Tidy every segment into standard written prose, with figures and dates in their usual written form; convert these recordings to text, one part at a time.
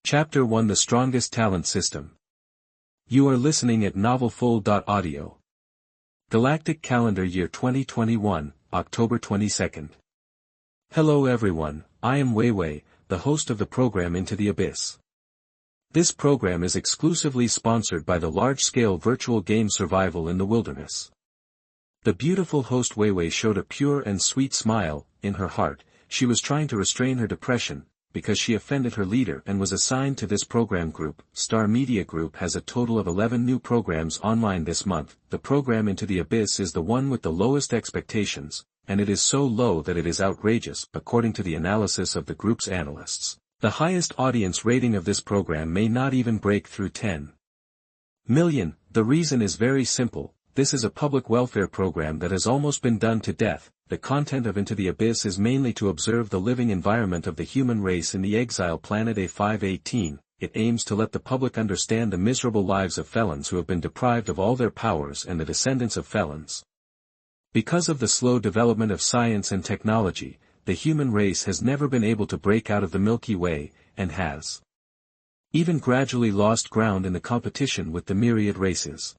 Chapter 1: The Strongest Talent System. You are listening at novelfull.audio. Galactic Calendar Year 2021, October 22nd. Hello everyone, I am Weiwei, the host of the program Into the Abyss. This program is exclusively sponsored by the large-scale virtual game Survival in the Wilderness. The beautiful host Weiwei showed a pure and sweet smile. In her heart, she was trying to restrain her depression, because she offended her leader and was assigned to this program group. Star Media Group has a total of 11 new programs online this month. The program Into the Abyss is the one with the lowest expectations, and it is so low that it is outrageous, according to the analysis of the group's analysts. The highest audience rating of this program may not even break through 10 million. The reason is very simple. This is a public welfare program that has almost been done to death. The content of Into the Abyss is mainly to observe the living environment of the human race in the exile planet A518. It aims to let the public understand the miserable lives of felons who have been deprived of all their powers and the descendants of felons. Because of the slow development of science and technology, the human race has never been able to break out of the Milky Way, and has even gradually lost ground in the competition with the myriad races.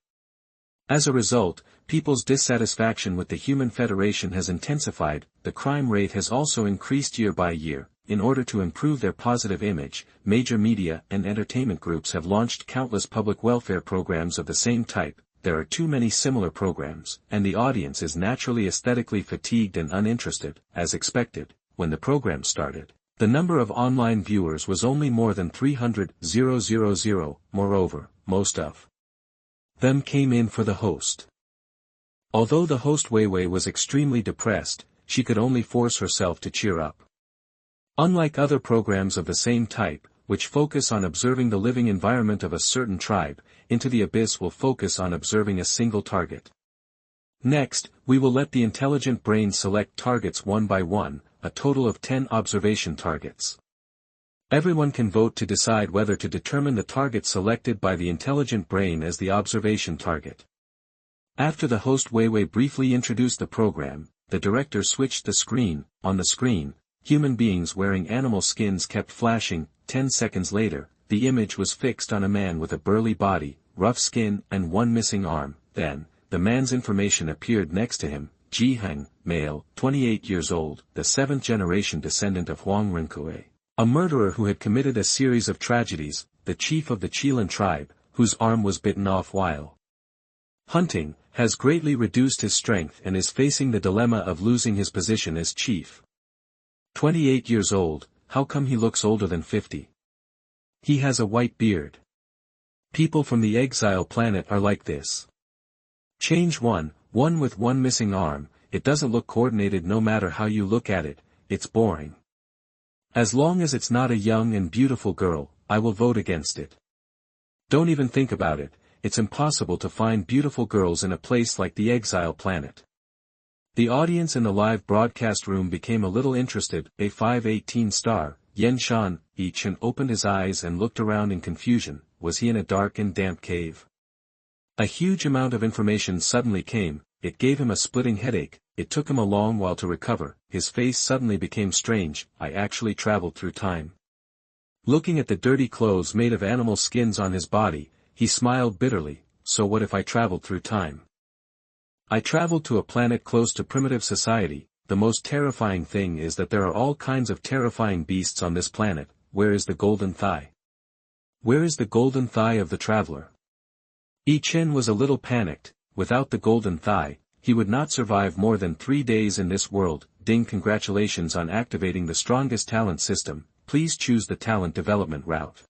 As a result, people's dissatisfaction with the Human Federation has intensified. The crime rate has also increased year by year. In order to improve their positive image, major media and entertainment groups have launched countless public welfare programs of the same type. There are too many similar programs, and the audience is naturally aesthetically fatigued and uninterested. As expected, when the program started, the number of online viewers was only more than 300,000. Moreover, most of them came in for the host. Although the host Weiwei was extremely depressed, she could only force herself to cheer up. Unlike other programs of the same type, which focus on observing the living environment of a certain tribe, Into the Abyss will focus on observing a single target. Next, we will let the intelligent brain select targets one by one, a total of 10 observation targets. Everyone can vote to decide whether to determine the target selected by the intelligent brain as the observation target. After the host Weiwei briefly introduced the program, the director switched the screen. On the screen, human beings wearing animal skins kept flashing. 10 seconds later, the image was fixed on a man with a burly body, rough skin and one missing arm. Then, the man's information appeared next to him. Yi Chen, male, 28 years old, the 7th-generation descendant of Xuanhuan, a murderer who had committed a series of tragedies, the chief of the Chilan tribe, whose arm was bitten off while hunting, has greatly reduced his strength and is facing the dilemma of losing his position as chief. 28 years old, how come he looks older than 50? He has a white beard. People from the exile planet are like this. Change one with one missing arm. It doesn't look coordinated no matter how you look at it, it's boring. As long as it's not a young and beautiful girl, I will vote against it. Don't even think about it, it's impossible to find beautiful girls in a place like the exile planet. The audience in the live broadcast room became a little interested. A 518 star, Yanshan, Yi Chen opened his eyes and looked around in confusion. Was he in a dark and damp cave? A huge amount of information suddenly came. It gave him a splitting headache. It took him a long while to recover. His face suddenly became strange. I actually traveled through time. Looking at the dirty clothes made of animal skins on his body, he smiled bitterly. So what if I traveled through time? I traveled to a planet close to primitive society. The most terrifying thing is that there are all kinds of terrifying beasts on this planet. Where is the golden thigh? Where is the golden thigh of the traveler? Yi Chen was a little panicked. Without the golden thigh, he would not survive more than 3 days in this world. Ding! Congratulations on activating the strongest talent system. Please choose the talent development route.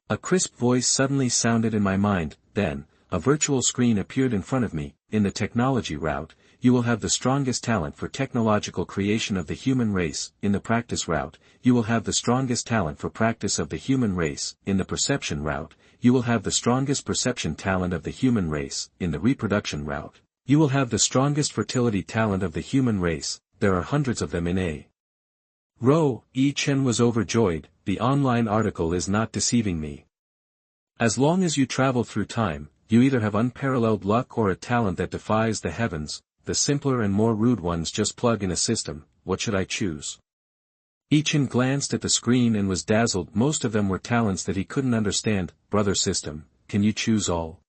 A crisp voice suddenly sounded in my mind. Then, a virtual screen appeared in front of me. In the technology route, you will have the strongest talent for technological creation of the human race. In the practice route, you will have the strongest talent for practice of the human race. In the perception route, you will have the strongest perception talent of the human race. In the reproduction route, you will have the strongest fertility talent of the human race. There are hundreds of them in a row. Yi Chen was overjoyed. The online article is not deceiving me. As long as you travel through time, you either have unparalleled luck or a talent that defies the heavens. The simpler and more rude ones just plug in a system. What should I choose? Yi Chen glanced at the screen and was dazzled. Most of them were talents that he couldn't understand. Brother system, can you choose all?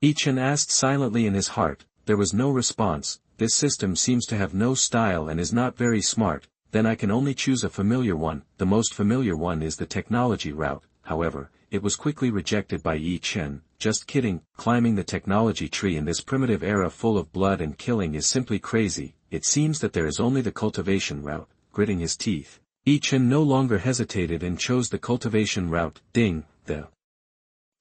Yi Chen asked silently in his heart. There was no response. This system seems to have no style and is not very smart. Then I can only choose a familiar one. The most familiar one is the technology route. However, it was quickly rejected by Yi Chen. Just kidding, climbing the technology tree in this primitive era full of blood and killing is simply crazy. It seems that there is only the cultivation route. Gritting his teeth, Yi Chen no longer hesitated and chose the cultivation route. Ding, the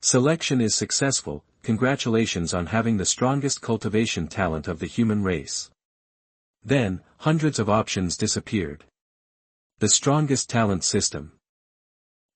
selection is successful. Congratulations on having the strongest cultivation talent of the human race. Then, hundreds of options disappeared. The strongest talent system.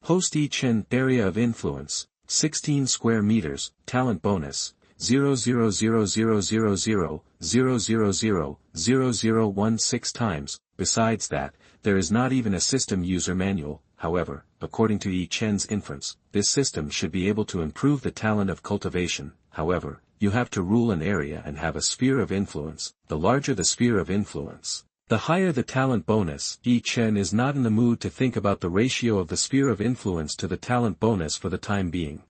Host Yi Chen, area of influence, 16 square meters, talent bonus, 0.0000000000016 times. Besides that, there is not even a system user manual. However, according to Yi Chen's inference, this system should be able to improve the talent of cultivation. However, you have to rule an area and have a sphere of influence. The larger the sphere of influence, the higher the talent bonus. Yi Chen is not in the mood to think about the ratio of the sphere of influence to the talent bonus for the time being.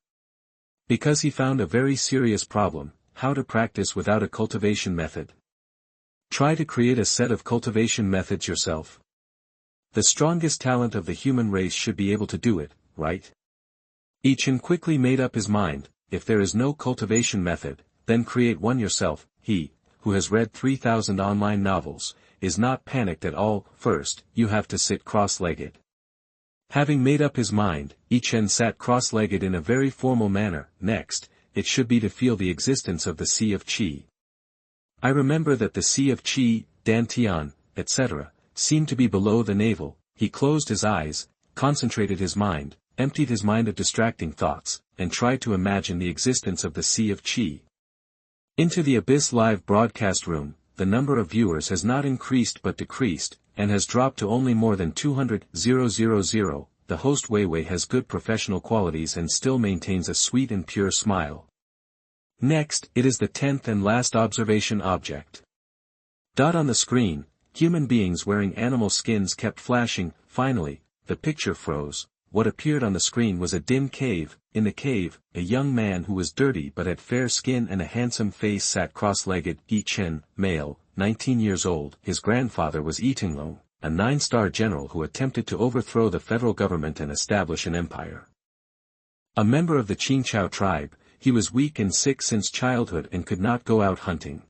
Because he found a very serious problem: how to practice without a cultivation method. Try to create a set of cultivation methods yourself. The strongest talent of the human race should be able to do it, right? Yi Chen quickly made up his mind. If there is no cultivation method, then create one yourself. He, who has read 3,000 online novels, is not panicked at all. First, you have to sit cross-legged. Having made up his mind, Yi Chen sat cross-legged in a very formal manner. Next, it should be to feel the existence of the Sea of Qi. I remember that the Sea of Qi, Dantian, etc., seemed to be below the navel. He closed his eyes, concentrated his mind, emptied his mind of distracting thoughts, and tried to imagine the existence of the Sea of Qi. Into the Abyss live broadcast room, the number of viewers has not increased but decreased, and has dropped to only more than 200,000. The host Weiwei has good professional qualities and still maintains a sweet and pure smile. Next, it is the 10th and last observation object. On the screen, human beings wearing animal skins kept flashing. Finally, the picture froze. What appeared on the screen was a dim cave. In the cave, a young man who was dirty but had fair skin and a handsome face sat cross-legged. Yi Chen, male, 19 years old. His grandfather was Yi Tinglong, a 9-star general who attempted to overthrow the federal government and establish an empire. A member of the Qingqiao tribe, he was weak and sick since childhood and could not go out hunting.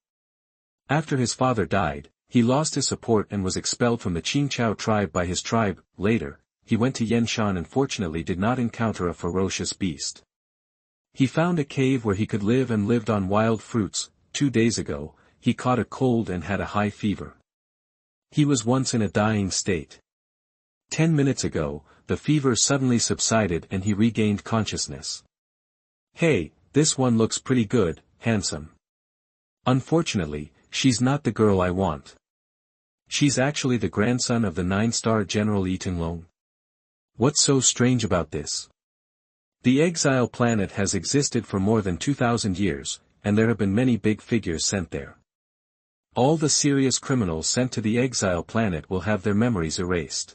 After his father died, he lost his support and was expelled from the Qingqiao tribe by his tribe. Later, he went to Yanshan and fortunately did not encounter a ferocious beast. He found a cave where he could live and lived on wild fruits. 2 days ago, he caught a cold and had a high fever. He was once in a dying state. 10 minutes ago, the fever suddenly subsided and he regained consciousness. Hey, this one looks pretty good, handsome. Unfortunately, she's not the girl I want. She's actually the grandson of the 9-star General Yi Tinglong. What's so strange about this? The exile planet has existed for more than 2,000 years, and there have been many big figures sent there. All the serious criminals sent to the exile planet will have their memories erased.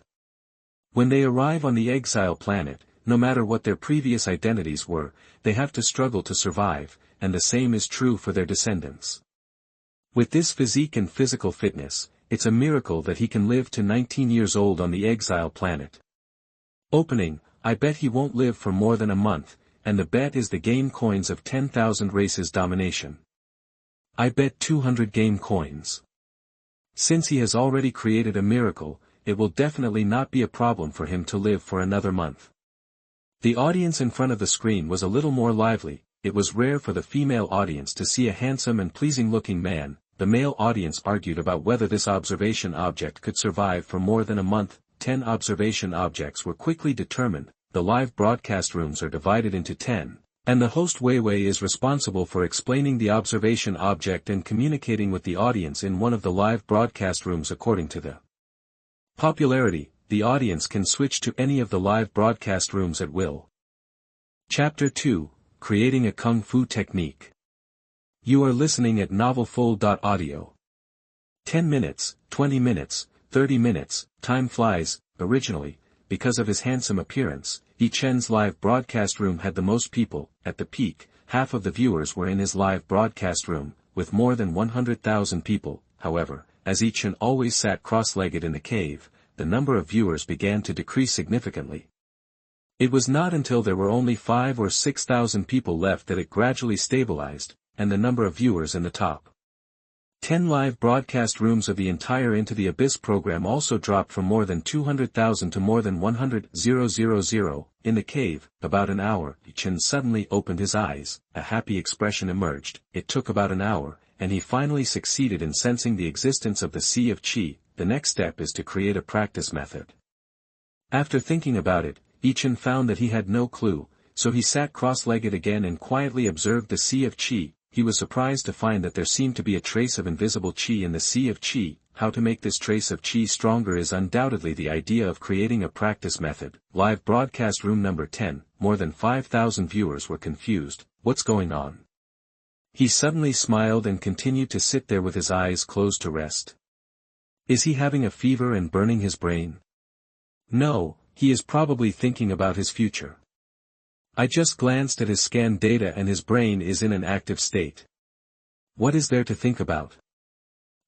When they arrive on the exile planet, no matter what their previous identities were, they have to struggle to survive, and the same is true for their descendants. With this physique and physical fitness, it's a miracle that he can live to 19 years old on the exile planet. Opening, I bet he won't live for more than a month, and the bet is the game coins of 10,000 races domination. I bet 200 game coins. Since he has already created a miracle, it will definitely not be a problem for him to live for another month. The audience in front of the screen was a little more lively. It was rare for the female audience to see a handsome and pleasing-looking man. The male audience argued about whether this observation object could survive for more than a month. 10 observation objects were quickly determined. The live broadcast rooms are divided into 10, and the host Weiwei is responsible for explaining the observation object and communicating with the audience in one of the live broadcast rooms according to the popularity. The audience can switch to any of the live broadcast rooms at will. Chapter 2, Creating a Kung Fu Technique. You are listening at novelfull.audio. 10 minutes, 20 minutes, 30 minutes, time flies. originally, because of his handsome appearance, Yi Chen's live broadcast room had the most people. At the peak, half of the viewers were in his live broadcast room, with more than 100,000 people. However, as Yi Chen always sat cross-legged in the cave, the number of viewers began to decrease significantly. It was not until there were only 5,000 or 6,000 people left that it gradually stabilized, and the number of viewers in the top 10 live broadcast rooms of the entire Into the Abyss program also dropped from more than 200,000 to more than 100,000. In the cave, about an hour, Yi Chen suddenly opened his eyes, a happy expression emerged. It took about an hour, and he finally succeeded in sensing the existence of the Sea of Qi. The next step is to create a practice method. After thinking about it, Yi Chen found that he had no clue, so he sat cross-legged again and quietly observed the Sea of Qi. He was surprised to find that there seemed to be a trace of invisible Qi in the Sea of Qi. How to make this trace of Qi stronger is undoubtedly the idea of creating a practice method. Live broadcast room number 10, more than 5,000 viewers were confused. What's going on? He suddenly smiled and continued to sit there with his eyes closed to rest. Is he having a fever and burning his brain? No, he is probably thinking about his future. I just glanced at his scan data and his brain is in an active state. What is there to think about?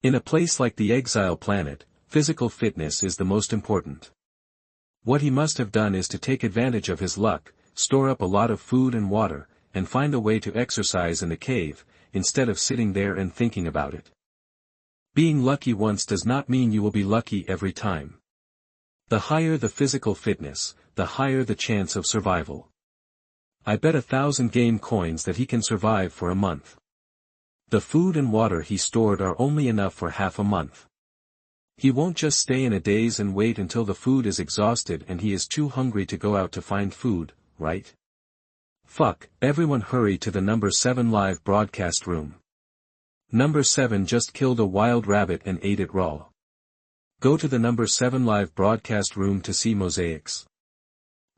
In a place like the exile planet, physical fitness is the most important. What he must have done is to take advantage of his luck, store up a lot of food and water, and find a way to exercise in the cave, instead of sitting there and thinking about it. Being lucky once does not mean you will be lucky every time. The higher the physical fitness, the higher the chance of survival. I bet 1,000 game coins that he can survive for a month. The food and water he stored are only enough for half a month. He won't just stay in a daze and wait until the food is exhausted and he is too hungry to go out to find food, right? Fuck, everyone hurry to the number 7 live broadcast room. Number 7 just killed a wild rabbit and ate it raw. Go to the number 7 live broadcast room to see mosaics.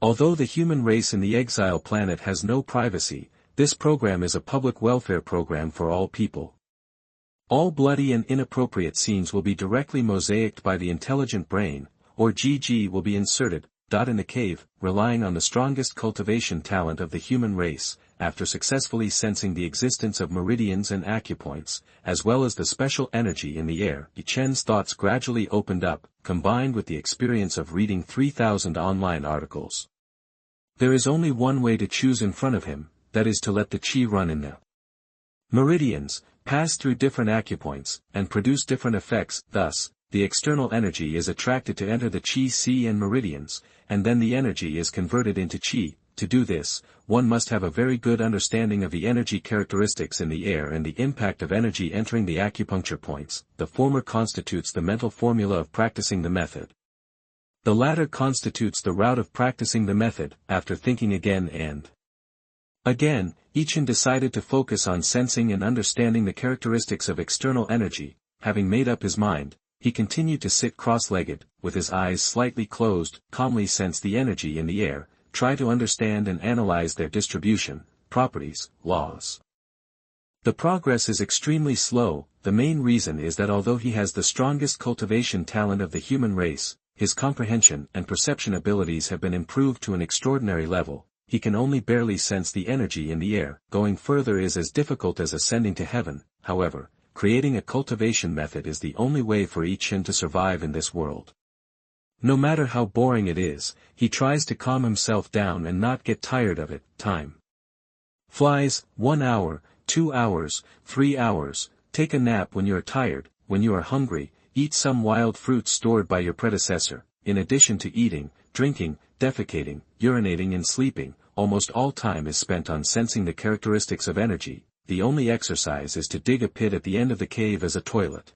Although the human race in the exile planet has no privacy, this program is a public welfare program for all people. All bloody and inappropriate scenes will be directly mosaicked by the intelligent brain, or GG will be inserted, in the cave, relying on the strongest cultivation talent of the human race, after successfully sensing the existence of meridians and acupoints, as well as the special energy in the air. Yi Chen's thoughts gradually opened up, combined with the experience of reading 3,000 online articles. There is only one way to choose in front of him, that is to let the Qi run in the meridians, pass through different acupoints, and produce different effects. Thus, the external energy is attracted to enter the Qi sea and meridians, and then the energy is converted into Qi. To do this, one must have a very good understanding of the energy characteristics in the air and the impact of energy entering the acupuncture points. The former constitutes the mental formula of practicing the method. The latter constitutes the route of practicing the method. After thinking again and again, Yi Chen decided to focus on sensing and understanding the characteristics of external energy. Having made up his mind, he continued to sit cross-legged, with his eyes slightly closed, calmly sense the energy in the air, try to understand and analyze their distribution, properties, laws. The progress is extremely slow. The main reason is that although he has the strongest cultivation talent of the human race, his comprehension and perception abilities have been improved to an extraordinary level. He can only barely sense the energy in the air. Going further is as difficult as ascending to heaven. However, creating a cultivation method is the only way for Yi Chen to survive in this world. No matter how boring it is, he tries to calm himself down and not get tired of it. Time flies. 1 hour, 2 hours, 3 hours. Take a nap when you are tired. When you are hungry, eat some wild fruits stored by your predecessor. In addition to eating, drinking, defecating, urinating and sleeping, almost all time is spent on sensing the characteristics of energy. The only exercise is to dig a pit at the end of the cave as a toilet.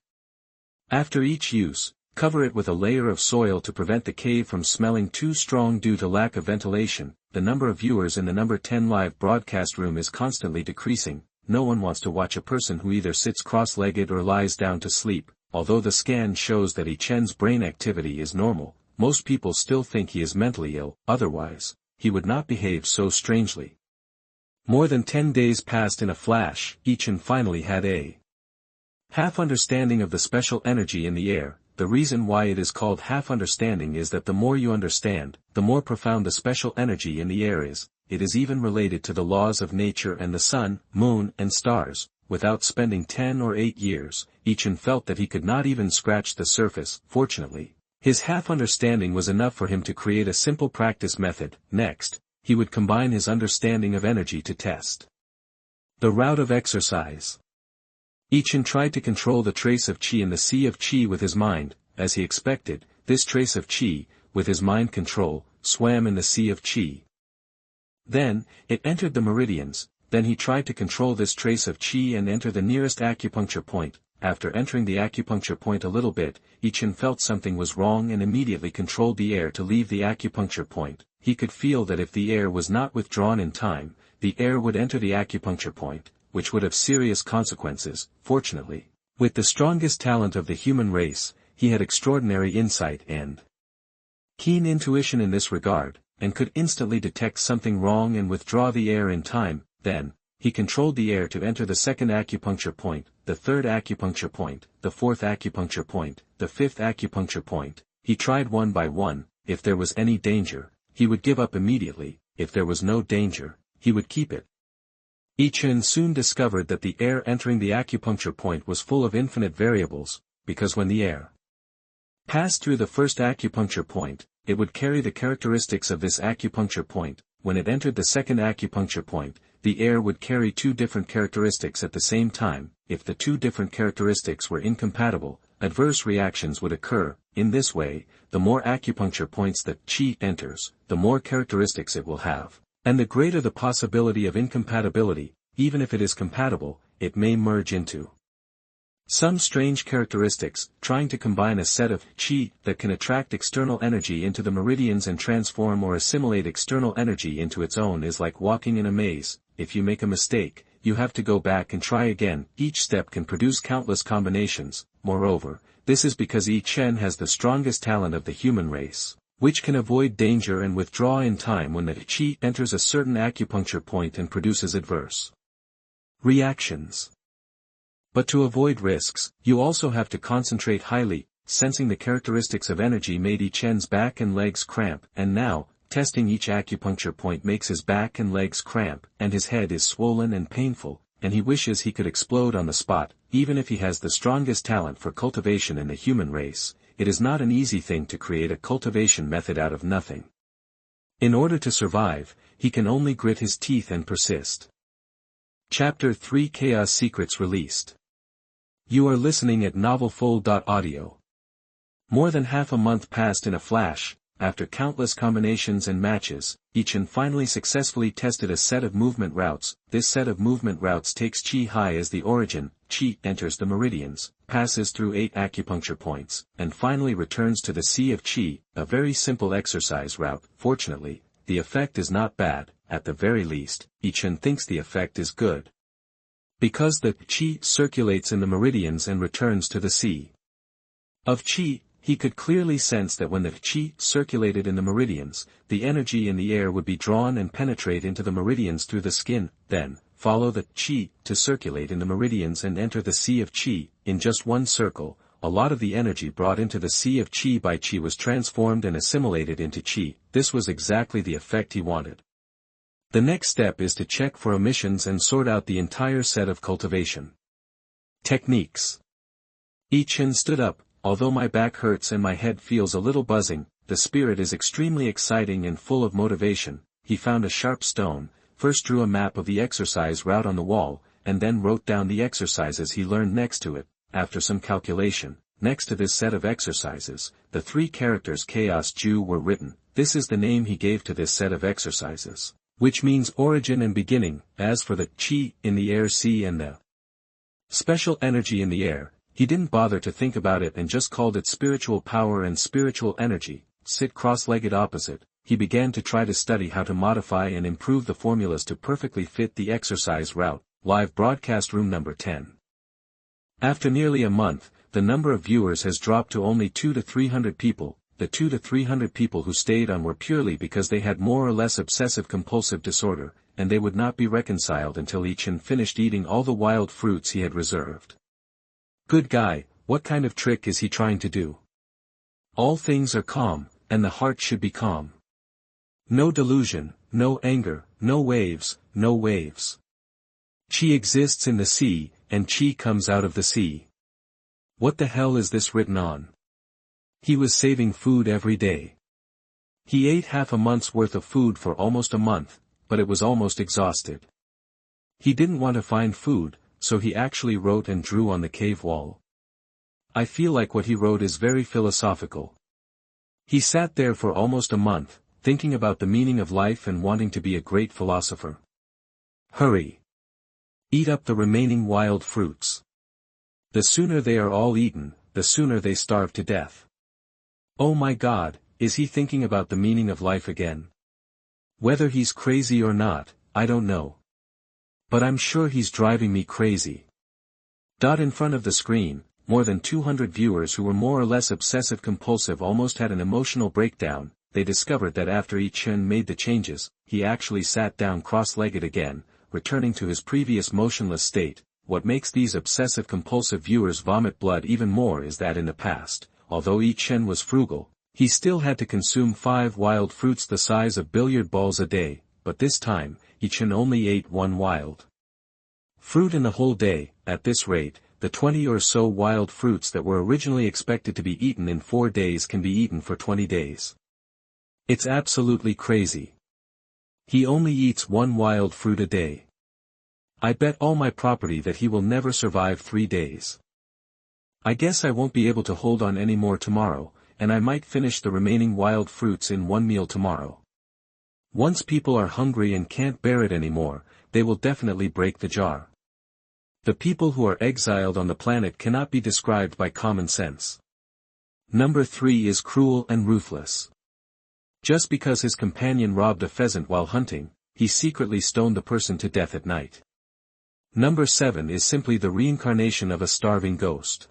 After each use, cover it with a layer of soil to prevent the cave from smelling too strong due to lack of ventilation. The number of viewers in the number 10 live broadcast room is constantly decreasing. No one wants to watch a person who either sits cross-legged or lies down to sleep. Although the scan shows that Yi Chen's brain activity is normal, most people still think he is mentally ill. Otherwise, he would not behave so strangely. More than 10 days passed in a flash. Yi Chen finally had a half understanding of the special energy in the air. the reason why it is called half understanding is that the more you understand, the more profound the special energy in the air is. It is even related to the laws of nature and the sun, moon, and stars. Without spending 10 or 8 years, Yi Chen felt that he could not even scratch the surface. Fortunately, his half-understanding was enough for him to create a simple practice method. Next, he would combine his understanding of energy to test the route of exercise. Yi Chen tried to control the trace of qi in the sea of qi with his mind. As he expected, this trace of qi, with his mind control, swam in the sea of qi. Then, it entered the meridians. Then he tried to control this trace of qi and enter the nearest acupuncture point. After entering the acupuncture point a little bit, Yi Chen felt something was wrong and immediately controlled the air to leave the acupuncture point. He could feel that if the air was not withdrawn in time, the air would enter the acupuncture point, which would have serious consequences. Fortunately, with the strongest talent of the human race, he had extraordinary insight and keen intuition in this regard, and could instantly detect something wrong and withdraw the air in time. Then, he controlled the air to enter the second acupuncture point, the third acupuncture point, the fourth acupuncture point, the fifth acupuncture point. He tried one by one. If there was any danger, he would give up immediately. If there was no danger, he would keep it. Yi Chen soon discovered that the air entering the acupuncture point was full of infinite variables, because when the air passed through the first acupuncture point, it would carry the characteristics of this acupuncture point. When it entered the second acupuncture point, the air would carry two different characteristics at the same time. If the two different characteristics were incompatible, adverse reactions would occur. In this way, the more acupuncture points that qi enters, the more characteristics it will have, and the greater the possibility of incompatibility. Even if it is compatible, it may merge into some strange characteristics. Trying to combine a set of qi that can attract external energy into the meridians and transform or assimilate external energy into its own is like walking in a maze. If you make a mistake, you have to go back and try again. Each step can produce countless combinations. Moreover, this is because Yi Chen has the strongest talent of the human race, which can avoid danger and withdraw in time when the qi enters a certain acupuncture point and produces adverse reactions. But to avoid risks, you also have to concentrate highly. Sensing the characteristics of energy made Yi Chen's back and legs cramp, and now, testing each acupuncture point makes his back and legs cramp, and his head is swollen and painful, and he wishes he could explode on the spot. Even if he has the strongest talent for cultivation in the human race, it is not an easy thing to create a cultivation method out of nothing. In order to survive, he can only grit his teeth and persist. Chapter 3 Chaos Secrets Released. You are listening at novelfull.audio. More than half a month passed in a flash. After countless combinations and matches, Yi Chen finally successfully tested a set of movement routes. This set of movement routes takes qi high as the origin. Qi enters the meridians, passes through 8 acupuncture points, and finally returns to the sea of qi, a very simple exercise route. Fortunately, the effect is not bad. At the very least, Yi Chen thinks the effect is good, because the qi circulates in the meridians and returns to the sea of qi. He could clearly sense that when the qi circulated in the meridians, the energy in the air would be drawn and penetrate into the meridians through the skin. Then, follow the qi to circulate in the meridians and enter the sea of qi. In just one circle, a lot of the energy brought into the sea of qi by qi was transformed and assimilated into qi. This was exactly the effect he wanted. The next step is to check for omissions and sort out the entire set of cultivation techniques. Yi Chen stood up. Although my back hurts and my head feels a little buzzing, the spirit is extremely exciting and full of motivation. He found a sharp stone, first drew a map of the exercise route on the wall, and then wrote down the exercises he learned next to it. After some calculation, next to this set of exercises, the 3 characters Chaos Ju were written. This is the name he gave to this set of exercises, which means origin and beginning. As for the qi in the air sea and the special energy in the air, he didn't bother to think about it and just called it spiritual power and spiritual energy. Sit cross-legged opposite, he began to try to study how to modify and improve the formulas to perfectly fit the exercise route. Live broadcast room number 10. After nearly a month, the number of viewers has dropped to only 200 to 300 people. The 200 to 300 people who stayed on were purely because they had more or less obsessive-compulsive disorder, and they would not be reconciled until Yi Chen finished eating all the wild fruits he had reserved. Good guy, what kind of trick is he trying to do? All things are calm, and the heart should be calm. No delusion, no anger, no waves, no waves. Qi exists in the sea, and Qi comes out of the sea. What the hell is this written on? He was saving food every day. He ate half a month's worth of food for almost a month, but it was almost exhausted. He didn't want to find food, so he actually wrote and drew on the cave wall. I feel like what he wrote is very philosophical. He sat there for almost a month, thinking about the meaning of life and wanting to be a great philosopher. Hurry! Eat up the remaining wild fruits. The sooner they are all eaten, the sooner they starve to death. Oh my God, is he thinking about the meaning of life again? Whether he's crazy or not, I don't know. But I'm sure he's driving me crazy. In front of the screen, more than 200 viewers who were more or less obsessive-compulsive almost had an emotional breakdown. They discovered that after Yi Chen made the changes, he actually sat down cross-legged again, returning to his previous motionless state. What makes these obsessive-compulsive viewers vomit blood even more is that in the past, although Yi Chen was frugal, he still had to consume 5 wild fruits the size of billiard balls a day, but this time, Yi Chen only ate 1 wild fruit in the whole day. At this rate, the 20 or so wild fruits that were originally expected to be eaten in 4 days can be eaten for 20 days. It's absolutely crazy. He only eats 1 wild fruit a day. I bet all my property that he will never survive 3 days. I guess I won't be able to hold on any more tomorrow, and I might finish the remaining wild fruits in 1 meal tomorrow. Once people are hungry and can't bear it anymore, they will definitely break the jar. The people who are exiled on the planet cannot be described by common sense. Number 3 is cruel and ruthless. Just because his companion robbed a pheasant while hunting, he secretly stoned the person to death at night. Number 7 is simply the reincarnation of a starving ghost.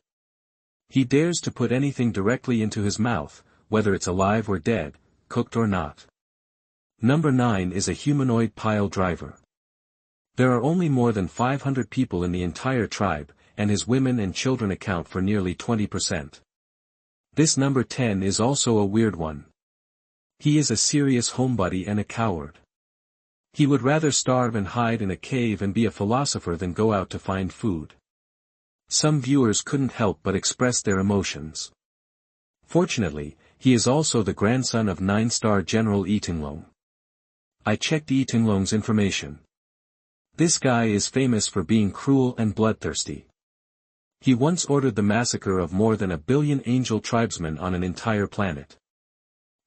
He dares to put anything directly into his mouth, whether it's alive or dead, cooked or not. Number 9 is a humanoid pile driver. There are only more than 500 people in the entire tribe, and his women and children account for nearly 20%. This number 10 is also a weird one. He is a serious homebody and a coward. He would rather starve and hide in a cave and be a philosopher than go out to find food. Some viewers couldn't help but express their emotions. Fortunately, he is also the grandson of 9-star General Yi Tinglong. I checked Yi Tinglong's information. This guy is famous for being cruel and bloodthirsty. He once ordered the massacre of more than 1 billion angel tribesmen on an entire planet.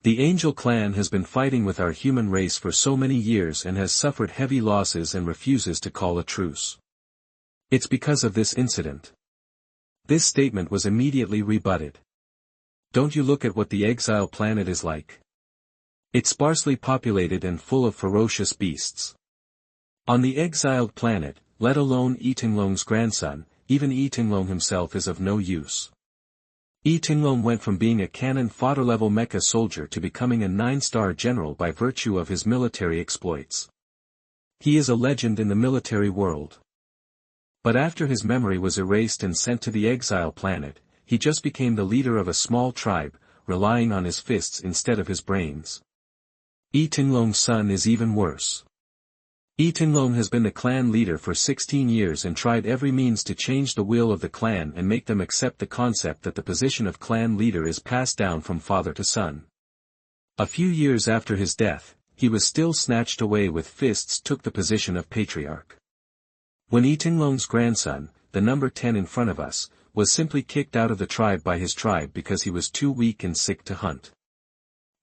The angel clan has been fighting with our human race for so many years and has suffered heavy losses and refuses to call a truce. It's because of this incident. This statement was immediately rebutted. Don't you look at what the exile planet is like? It's sparsely populated and full of ferocious beasts. On the exiled planet, let alone Yi Tinglong's grandson, even Yi Tinglong himself is of no use. Yi Tinglong went from being a cannon fodder-level mecha soldier to becoming a 9-star general by virtue of his military exploits. He is a legend in the military world. But after his memory was erased and sent to the exile planet, he just became the leader of a small tribe, relying on his fists instead of his brains. Yi Tinglong's son is even worse. Yi Tinglong has been the clan leader for 16 years and tried every means to change the will of the clan and make them accept the concept that the position of clan leader is passed down from father to son. A few years after his death, he was still snatched away with fists took the position of patriarch. When Yi Tinglong's grandson, the number 10 in front of us, was simply kicked out of the tribe by his tribe because he was too weak and sick to hunt.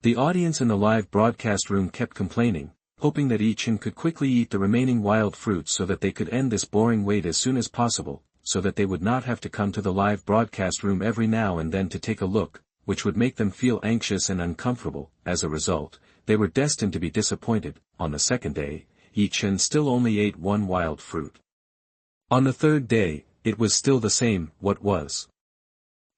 The audience in the live broadcast room kept complaining, hoping that Yi Chen could quickly eat the remaining wild fruits so that they could end this boring wait as soon as possible, so that they would not have to come to the live broadcast room every now and then to take a look, which would make them feel anxious and uncomfortable. As a result, they were destined to be disappointed. On the second day, Yi Chen still only ate 1 wild fruit. On the third day, it was still the same. What was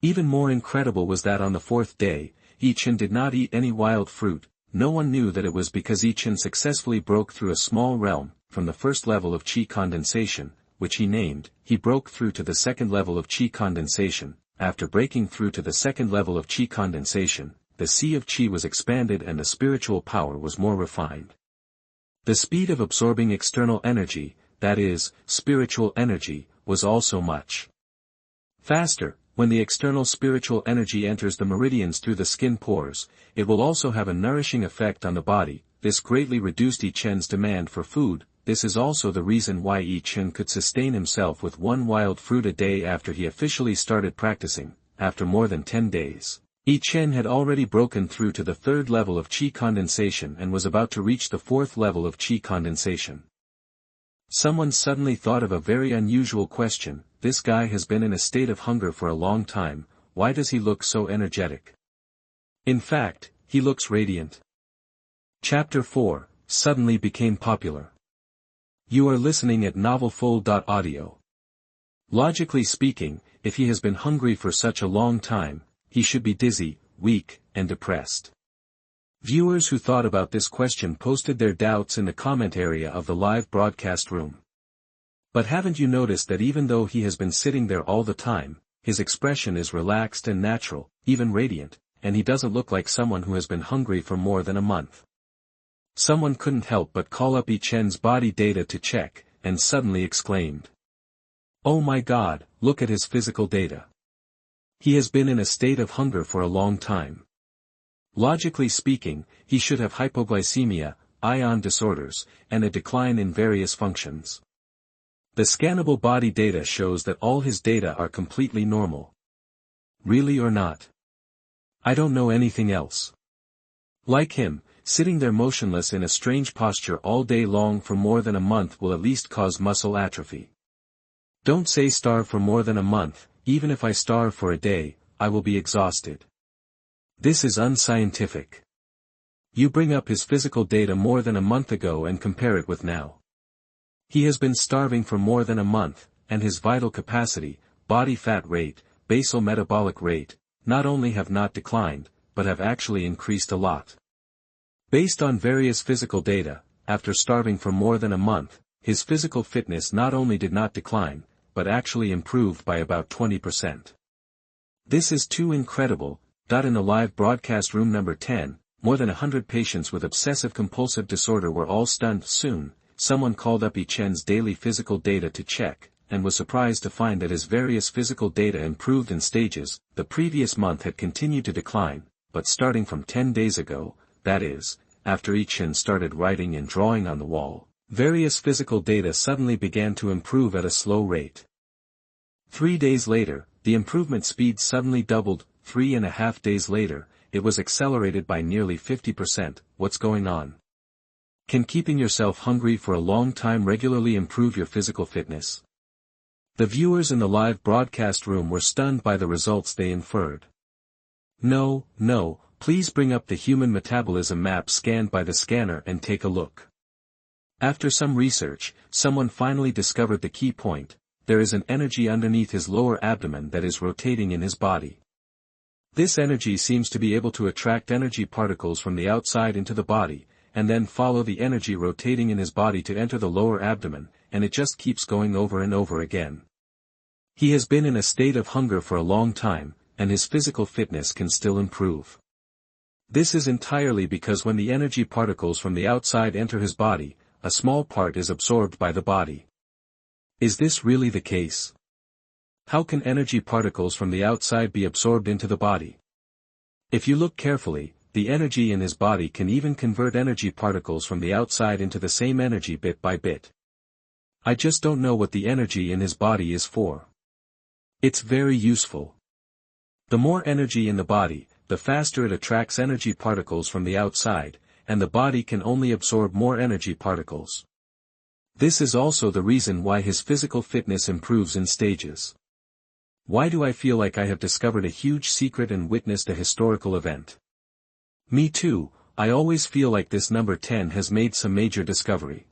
even more incredible was that on the 4th day, Yi Chen did not eat any wild fruit. No one knew that it was because Yi Chen successfully broke through a small realm, from the first level of qi condensation, which he named, he broke through to the second level of qi condensation, after breaking through to the second level of Qi condensation, the sea of Qi was expanded and the spiritual power was more refined. The speed of absorbing external energy, that is, spiritual energy, was also much faster. When the external spiritual energy enters the meridians through the skin pores, it will also have a nourishing effect on the body. This greatly reduced Yi Chen's demand for food. This is also the reason why Yi Chen could sustain himself with one wild fruit a day after he officially started practicing. After more than 10 days, Yi Chen had already broken through to the third level of Qi condensation and was about to reach the fourth level of Qi condensation. Someone suddenly thought of a very unusual question. This guy has been in a state of hunger for a long time, why does he look so energetic? In fact, he looks radiant. Chapter 4, suddenly became popular. You are listening at novelfull.audio. Logically speaking, if he has been hungry for such a long time, he should be dizzy, weak, and depressed. Viewers who thought about this question posted their doubts in the comment area of the live broadcast room. But haven't you noticed that even though he has been sitting there all the time, his expression is relaxed and natural, even radiant, and he doesn't look like someone who has been hungry for more than a month. Someone couldn't help but call up Yi Chen's body data to check, and suddenly exclaimed, "Oh my God, look at his physical data. He has been in a state of hunger for a long time. Logically speaking, he should have hypoglycemia, ion disorders, and a decline in various functions. The scannable body data shows that all his data are completely normal. Really or not? I don't know anything else. Like him, sitting there motionless in a strange posture all day long for more than a month will at least cause muscle atrophy. Don't say starve for more than a month. Even if I starve for a day, I will be exhausted. This is unscientific. You bring up his physical data more than a month ago and compare it with now. He has been starving for more than a month, and his vital capacity, body fat rate, basal metabolic rate, not only have not declined, but have actually increased a lot. Based on various physical data, after starving for more than a month, his physical fitness not only did not decline, but actually improved by about 20%. This is too incredible. In the live broadcast room number 10, more than 100 patients with obsessive-compulsive disorder were all stunned. Soon, someone called up Yi Chen's daily physical data to check, and was surprised to find that his various physical data improved in stages. The previous month had continued to decline, but starting from 10 days ago, that is, after Yi Chen started writing and drawing on the wall, various physical data suddenly began to improve at a slow rate. 3 days later, the improvement speed suddenly doubled. 3.5 days later, it was accelerated by nearly 50%. What's going on? Can keeping yourself hungry for a long time regularly improve your physical fitness? The viewers in the live broadcast room were stunned by the results they inferred. No, please bring up the human metabolism map scanned by the scanner and take a look. After some research, someone finally discovered the key point. There is an energy underneath his lower abdomen that is rotating in his body. This energy seems to be able to attract energy particles from the outside into the body, and then follow the energy rotating in his body to enter the lower abdomen, and it just keeps going over and over again. He has been in a state of hunger for a long time, and his physical fitness can still improve. This is entirely because when the energy particles from the outside enter his body, a small part is absorbed by the body. Is this really the case? How can energy particles from the outside be absorbed into the body? If you look carefully, the energy in his body can even convert energy particles from the outside into the same energy bit by bit. I just don't know what the energy in his body is for. It's very useful. The more energy in the body, the faster it attracts energy particles from the outside, and the body can only absorb more energy particles. This is also the reason why his physical fitness improves in stages. Why do I feel like I have discovered a huge secret and witnessed a historical event? Me too, I always feel like this number 10 has made some major discovery.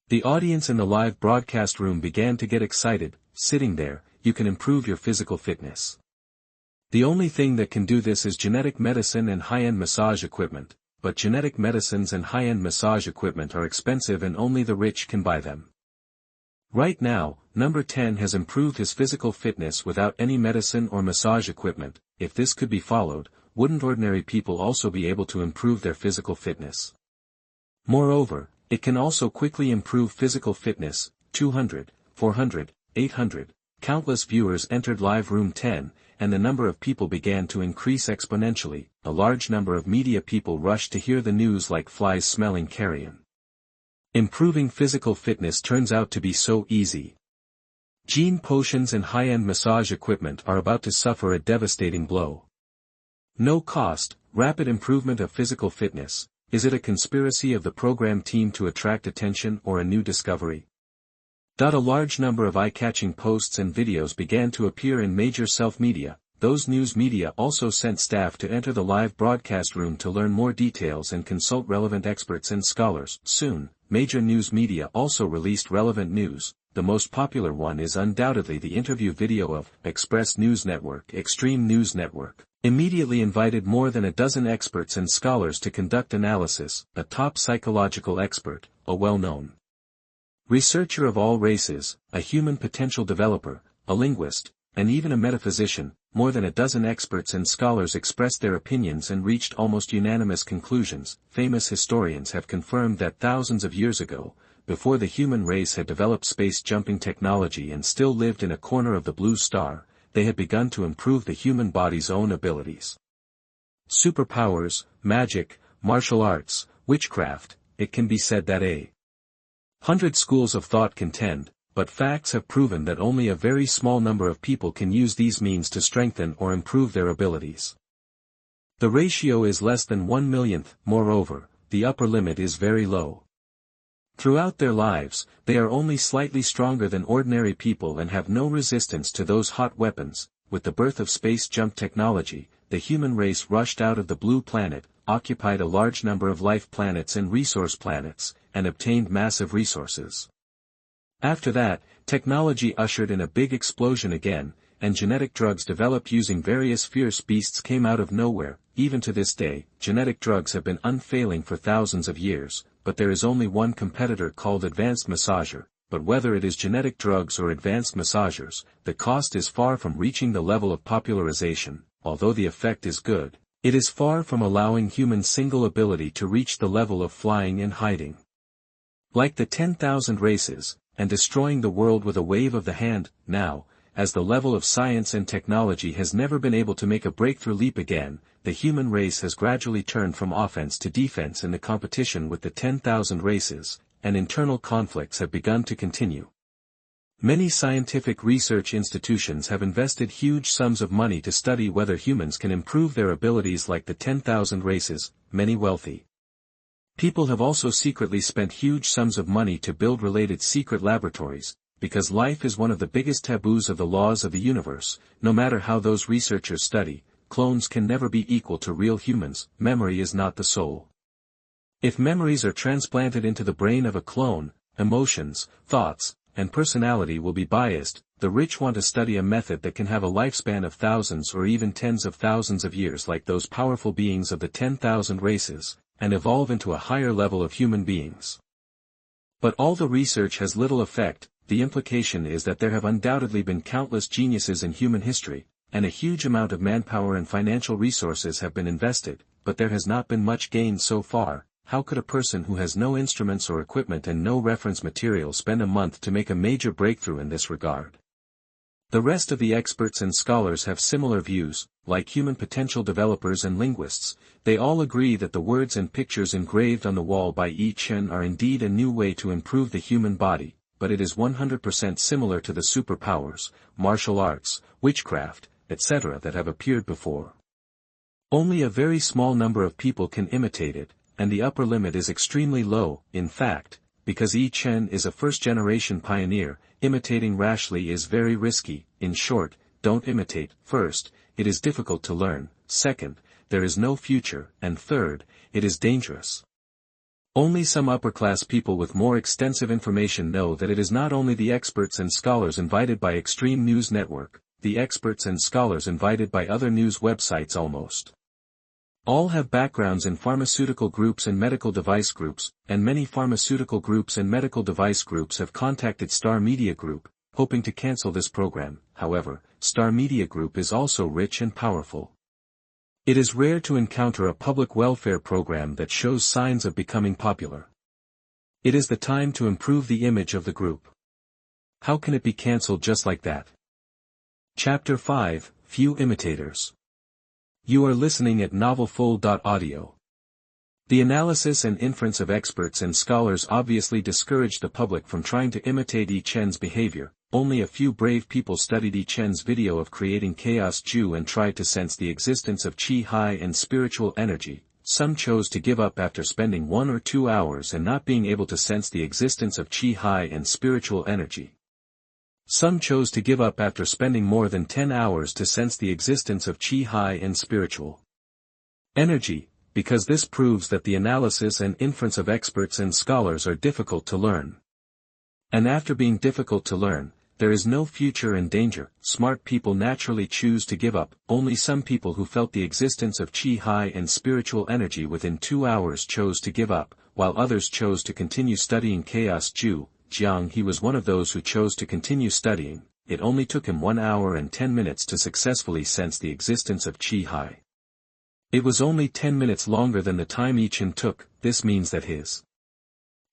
The audience in the live broadcast room began to get excited. Sitting there, you can improve your physical fitness. The only thing that can do this is genetic medicine and high-end massage equipment, but genetic medicines and high-end massage equipment are expensive and only the rich can buy them. Right now, number 10 has improved his physical fitness without any medicine or massage equipment. If this could be followed, wouldn't ordinary people also be able to improve their physical fitness? Moreover, it can also quickly improve physical fitness. 200, 400, 800. Countless viewers entered live room 10, and the number of people began to increase exponentially. A large number of media people rushed to hear the news like flies smelling carrion. Improving physical fitness turns out to be so easy. Gene potions and high-end massage equipment are about to suffer a devastating blow. No cost, rapid improvement of physical fitness. Is it a conspiracy of the program team to attract attention or a new discovery? A large number of eye-catching posts and videos began to appear in major self-media. Those news media also sent staff to enter the live broadcast room to learn more details and consult relevant experts and scholars. Soon, major news media also released relevant news. The most popular one is undoubtedly the interview video of Express News Network. Extreme News Network immediately invited more than a dozen experts and scholars to conduct analysis. A top psychological expert, a well-known researcher of all races, a human potential developer, a linguist, and even a metaphysician. More than a dozen experts and scholars expressed their opinions and reached almost unanimous conclusions. Famous historians have confirmed that thousands of years ago, before the human race had developed space-jumping technology and still lived in a corner of the blue star, they had begun to improve the human body's own abilities. Superpowers, magic, martial arts, witchcraft. It can be said that 100 schools of thought contend, but facts have proven that only a very small number of people can use these means to strengthen or improve their abilities. The ratio is less than 1/1,000,000th. Moreover, the upper limit is very low. Throughout their lives, they are only slightly stronger than ordinary people and have no resistance to those hot weapons. With the birth of space jump technology, the human race rushed out of the blue planet, occupied a large number of life planets and resource planets, and obtained massive resources. After that, technology ushered in a big explosion again, and genetic drugs developed using various fierce beasts came out of nowhere. Even to this day, genetic drugs have been unfailing for thousands of years, but there is only one competitor called advanced massager. But whether it is genetic drugs or advanced massagers, the cost is far from reaching the level of popularization. Although the effect is good, it is far from allowing human single ability to reach the level of flying and hiding. Like the 10,000 races, and destroying the world with a wave of the hand. Now, as the level of science and technology has never been able to make a breakthrough leap again, the human race has gradually turned from offense to defense in the competition with the 10,000 races, and internal conflicts have begun to continue. Many scientific research institutions have invested huge sums of money to study whether humans can improve their abilities like the 10,000 races. Many wealthy people have also secretly spent huge sums of money to build related secret laboratories, because life is one of the biggest taboos of the laws of the universe. No matter how those researchers study, clones can never be equal to real humans. Memory is not the soul. If memories are transplanted into the brain of a clone, emotions, thoughts, and personality will be biased. The rich want to study a method that can have a lifespan of thousands or even tens of thousands of years like those powerful beings of the 10,000 races, and evolve into a higher level of human beings. But all the research has little effect. The implication is that there have undoubtedly been countless geniuses in human history, and a huge amount of manpower and financial resources have been invested, but there has not been much gained so far. How could a person who has no instruments or equipment and no reference material spend a month to make a major breakthrough in this regard? The rest of the experts and scholars have similar views. Like human potential developers and linguists, they all agree that the words and pictures engraved on the wall by Yi Chen are indeed a new way to improve the human body, but it is 100% similar to the superpowers, martial arts, witchcraft, etc. that have appeared before. Only a very small number of people can imitate it, and the upper limit is extremely low. In fact, because Yi Chen is a first-generation pioneer, imitating rashly is very risky. In short, don't imitate. First, it is difficult to learn. Second, there is no future. And third, it is dangerous. Only some upper-class people with more extensive information know that it is not only the experts and scholars invited by Extreme News Network, the experts and scholars invited by other news websites almost All have backgrounds in pharmaceutical groups and medical device groups, and many pharmaceutical groups and medical device groups have contacted Star Media Group, hoping to cancel this program. However, Star Media Group is also rich and powerful. It is rare to encounter a public welfare program that shows signs of becoming popular. It is the time to improve the image of the group. How can it be cancelled just like that? Chapter 5, Few Imitators. You are listening at novelfull.audio. The analysis and inference of experts and scholars obviously discouraged the public from trying to imitate Yi Chen's behavior. Only a few brave people studied Yi Chen's video of creating chaos Ju and tried to sense the existence of chi high and spiritual energy. Some chose to give up after spending 1 or 2 hours and not being able to sense the existence of chi high and spiritual energy. Some chose to give up after spending more than 10 hours to sense the existence of chi high and spiritual energy, because this proves that the analysis and inference of experts and scholars are difficult to learn. And after being difficult to learn, there is no future and danger. Smart people naturally choose to give up. Only some people who felt the existence of chi high and spiritual energy within 2 hours chose to give up, while others chose to continue studying chaos Ju. Jiang He was one of those who chose to continue studying. It only took him 1 hour and 10 minutes to successfully sense the existence of chi high. It was only 10 minutes longer than the time Yi Chen took. This means that his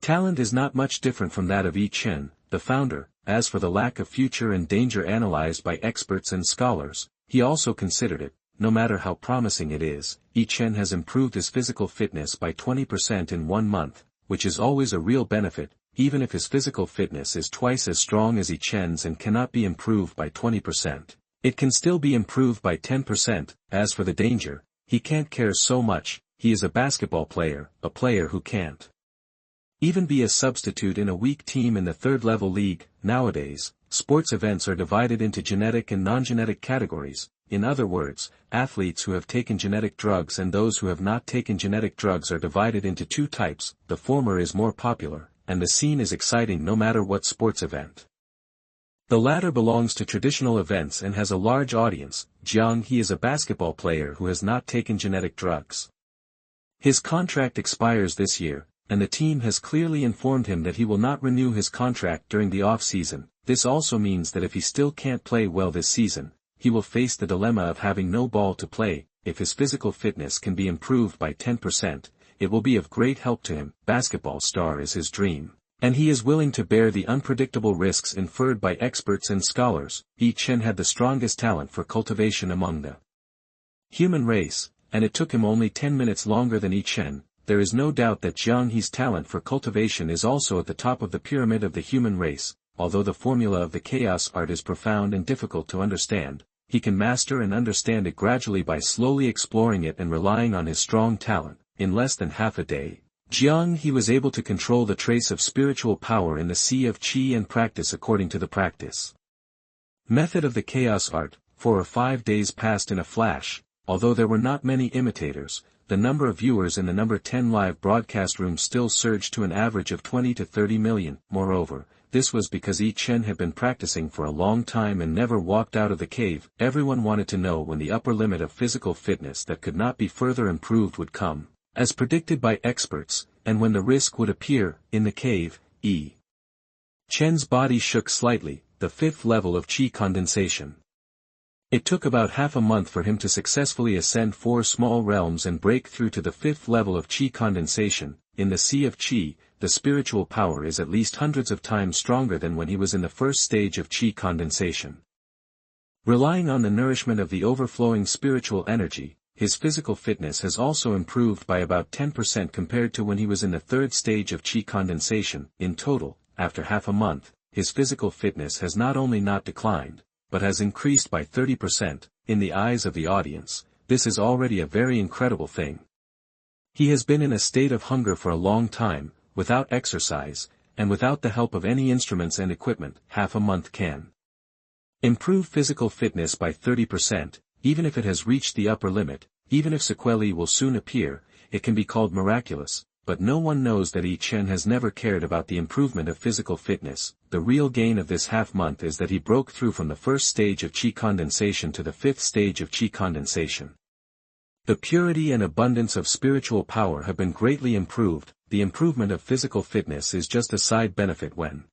talent is not much different from that of Yi Chen, the founder. As for the lack of future and danger analyzed by experts and scholars, he also considered it. No matter how promising it is, Yi Chen has improved his physical fitness by 20% in 1 month, which is always a real benefit. Even if his physical fitness is twice as strong as Yi Chen's and cannot be improved by 20%, it can still be improved by 10%. As for the danger, he can't care so much. He is a basketball player, a player who can't even be a substitute in a weak team in the third-level league. Nowadays, sports events are divided into genetic and non-genetic categories. In other words, athletes who have taken genetic drugs and those who have not taken genetic drugs are divided into 2 types. The former is more popular, and the scene is exciting no matter what sports event. The latter belongs to traditional events and has a large audience. Jiang He is a basketball player who has not taken genetic drugs. His contract expires this year, and the team has clearly informed him that he will not renew his contract during the off-season. This also means that if he still can't play well this season, he will face the dilemma of having no ball to play. If his physical fitness can be improved by 10%, it will be of great help to him. Basketball star is his dream, and he is willing to bear the unpredictable risks inferred by experts and scholars. Yi Chen had the strongest talent for cultivation among the human race, and it took him only 10 minutes longer than Yi Chen. There is no doubt that Jiang He's talent for cultivation is also at the top of the pyramid of the human race. Although the formula of the chaos art is profound and difficult to understand, he can master and understand it gradually by slowly exploring it and relying on his strong talent. In less than half a day, Jiang He was able to control the trace of spiritual power in the sea of qi and practice according to the practice method of the chaos art. 4 or 5 days passed in a flash. Although there were not many imitators, the number of viewers in the number 10 live broadcast room still surged to an average of 20 to 30 million. Moreover, this was because Yi Chen had been practicing for a long time and never walked out of the cave. Everyone wanted to know when the upper limit of physical fitness that could not be further improved would come, as predicted by experts, and when the risk would appear. In the cave, Yi Chen's body shook slightly, the 5th level of qi condensation. It took about half a month for him to successfully ascend 4 small realms and break through to the 5th level of qi condensation. In the sea of qi, the spiritual power is at least hundreds of times stronger than when he was in the first stage of qi condensation. Relying on the nourishment of the overflowing spiritual energy, his physical fitness has also improved by about 10% compared to when he was in the 3rd stage of qi condensation. In total, after half a month, his physical fitness has not only not declined, but has increased by 30%. In the eyes of the audience, this is already a very incredible thing. He has been in a state of hunger for a long time, without exercise, and without the help of any instruments and equipment. Half a month can improve physical fitness by 30%, even if it has reached the upper limit. Even if sequelae will soon appear, it can be called miraculous. But no one knows that Yi Chen has never cared about the improvement of physical fitness. The real gain of this half-month is that he broke through from the 1st stage of qi condensation to the 5th stage of qi condensation. The purity and abundance of spiritual power have been greatly improved. The improvement of physical fitness is just a side benefit when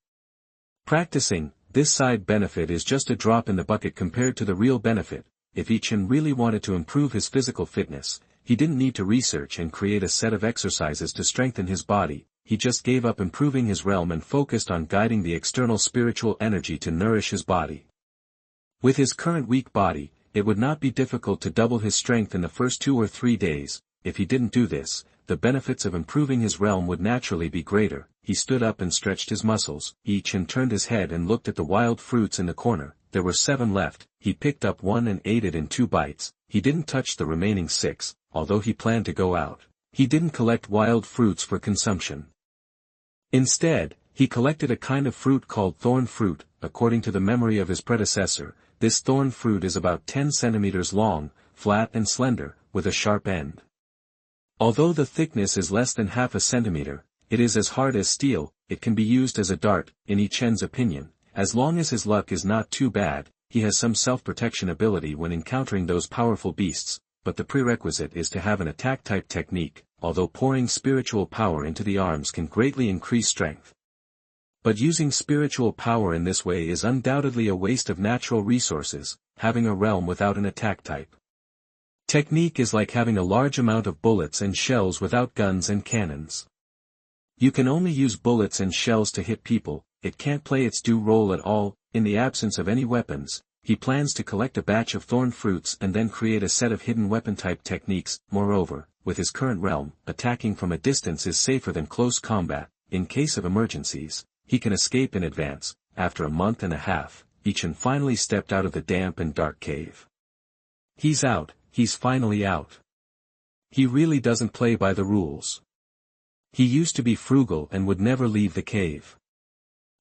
practicing. This side benefit is just a drop in the bucket compared to the real benefit. If Yi Chen really wanted to improve his physical fitness, he didn't need to research and create a set of exercises to strengthen his body. He just gave up improving his realm and focused on guiding the external spiritual energy to nourish his body. With his current weak body, it would not be difficult to double his strength in the first 2 or 3 days. If he didn't do this, the benefits of improving his realm would naturally be greater. He stood up and stretched his muscles. Yi Chen turned his head and looked at the wild fruits in the corner. There were 7 left. He picked up one and ate it in 2 bites. He didn't touch the remaining 6, although he planned to go out. He didn't collect wild fruits for consumption. Instead, he collected a kind of fruit called thorn fruit. According to the memory of his predecessor, this thorn fruit is about 10 centimeters long, flat and slender, with a sharp end. Although the thickness is less than half a centimeter, it is as hard as steel. It can be used as a dart. In Yi Chen's opinion, as long as his luck is not too bad, he has some self-protection ability when encountering those powerful beasts, but the prerequisite is to have an attack-type technique, although pouring spiritual power into the arms can greatly increase strength. But using spiritual power in this way is undoubtedly a waste of natural resources, having a realm without an attack type. Technique is like having a large amount of bullets and shells without guns and cannons. You can only use bullets and shells to hit people. It can't play its due role at all. In the absence of any weapons, he plans to collect a batch of thorn fruits and then create a set of hidden weapon-type techniques. Moreover, with his current realm, attacking from a distance is safer than close combat. In case of emergencies, he can escape in advance. After a month and a half, Yi Chen finally stepped out of the damp and dark cave. He's out. He's finally out. He really doesn't play by the rules. He used to be frugal and would never leave the cave.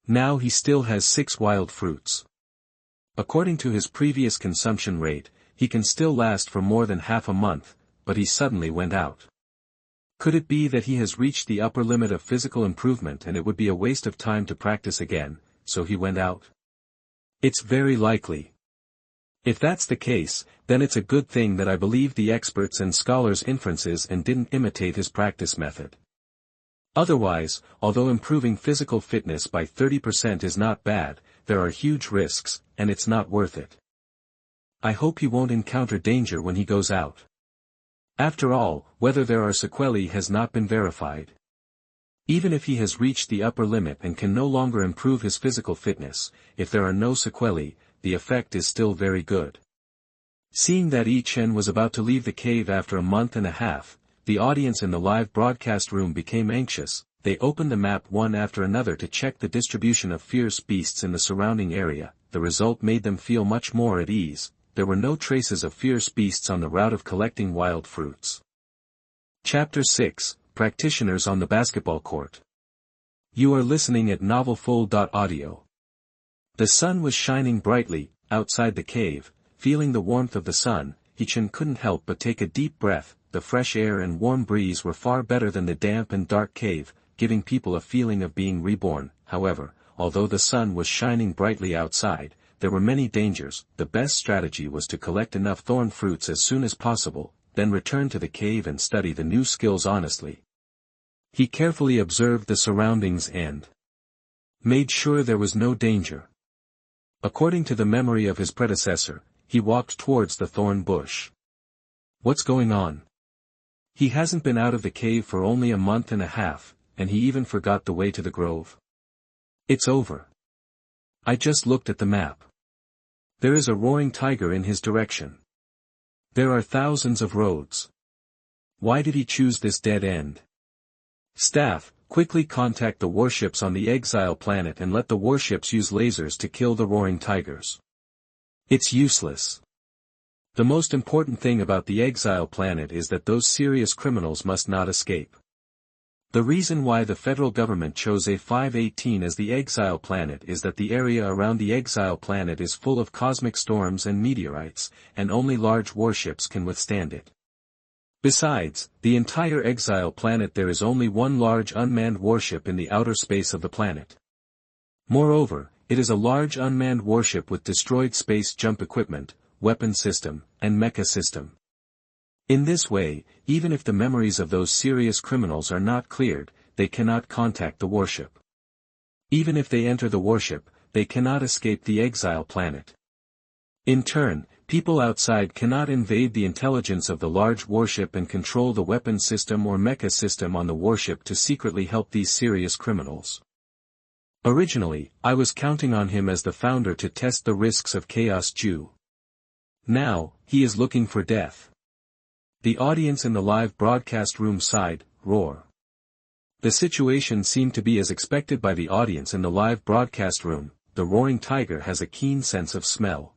Now he still has 6 wild fruits. According to his previous consumption rate, he can still last for more than half a month, but he suddenly went out. Could it be that he has reached the upper limit of physical improvement and it would be a waste of time to practice again, so he went out? It's very likely. If that's the case, then it's a good thing that I believed the experts and scholars' inferences and didn't imitate his practice method. Otherwise, although improving physical fitness by 30% is not bad, there are huge risks, and it's not worth it. I hope he won't encounter danger when he goes out. After all, whether there are sequelae has not been verified. Even if he has reached the upper limit and can no longer improve his physical fitness, if there are no sequelae, the effect is still very good. Seeing that Yi Chen was about to leave the cave after a month and a half, the audience in the live broadcast room became anxious. They opened the map one after another to check the distribution of fierce beasts in the surrounding area. The result made them feel much more at ease. There were no traces of fierce beasts on the route of collecting wild fruits. Chapter 6, Practitioners on the Basketball Court. You are listening at novelfull.audio. The sun was shining brightly, outside the cave. Feeling the warmth of the sun, Yi Chen couldn't help but take a deep breath. The fresh air and warm breeze were far better than the damp and dark cave, giving people a feeling of being reborn. However, although the sun was shining brightly outside, there were many dangers. The best strategy was to collect enough thorn fruits as soon as possible, then return to the cave and study the new skills honestly. He carefully observed the surroundings and made sure there was no danger. According to the memory of his predecessor, he walked towards the thorn bush. What's going on? He hasn't been out of the cave for only a month and a half, and he even forgot the way to the grove. It's over. I just looked at the map. There is a roaring tiger in his direction. There are thousands of roads. Why did he choose this dead end? Staff, quickly contact the warships on the exile planet and let the warships use lasers to kill the roaring tigers. It's useless. The most important thing about the exile planet is that those serious criminals must not escape. The reason why the federal government chose A518 as the exile planet is that the area around the exile planet is full of cosmic storms and meteorites, and only large warships can withstand it. Besides, the entire exile planet there is only one large unmanned warship in the outer space of the planet. Moreover, it is a large unmanned warship with destroyed space jump equipment, weapon system, and mecha system. In this way, even if the memories of those serious criminals are not cleared, they cannot contact the warship. Even if they enter the warship, they cannot escape the exile planet. In turn, people outside cannot invade the intelligence of the large warship and control the weapon system or mecha system on the warship to secretly help these serious criminals. Originally, I was counting on him as the founder to test the risks of Chaos Jew. Now, he is looking for death. The audience in the live broadcast room sighed, roar. The situation seemed to be as expected by the audience in the live broadcast room. The roaring tiger has a keen sense of smell.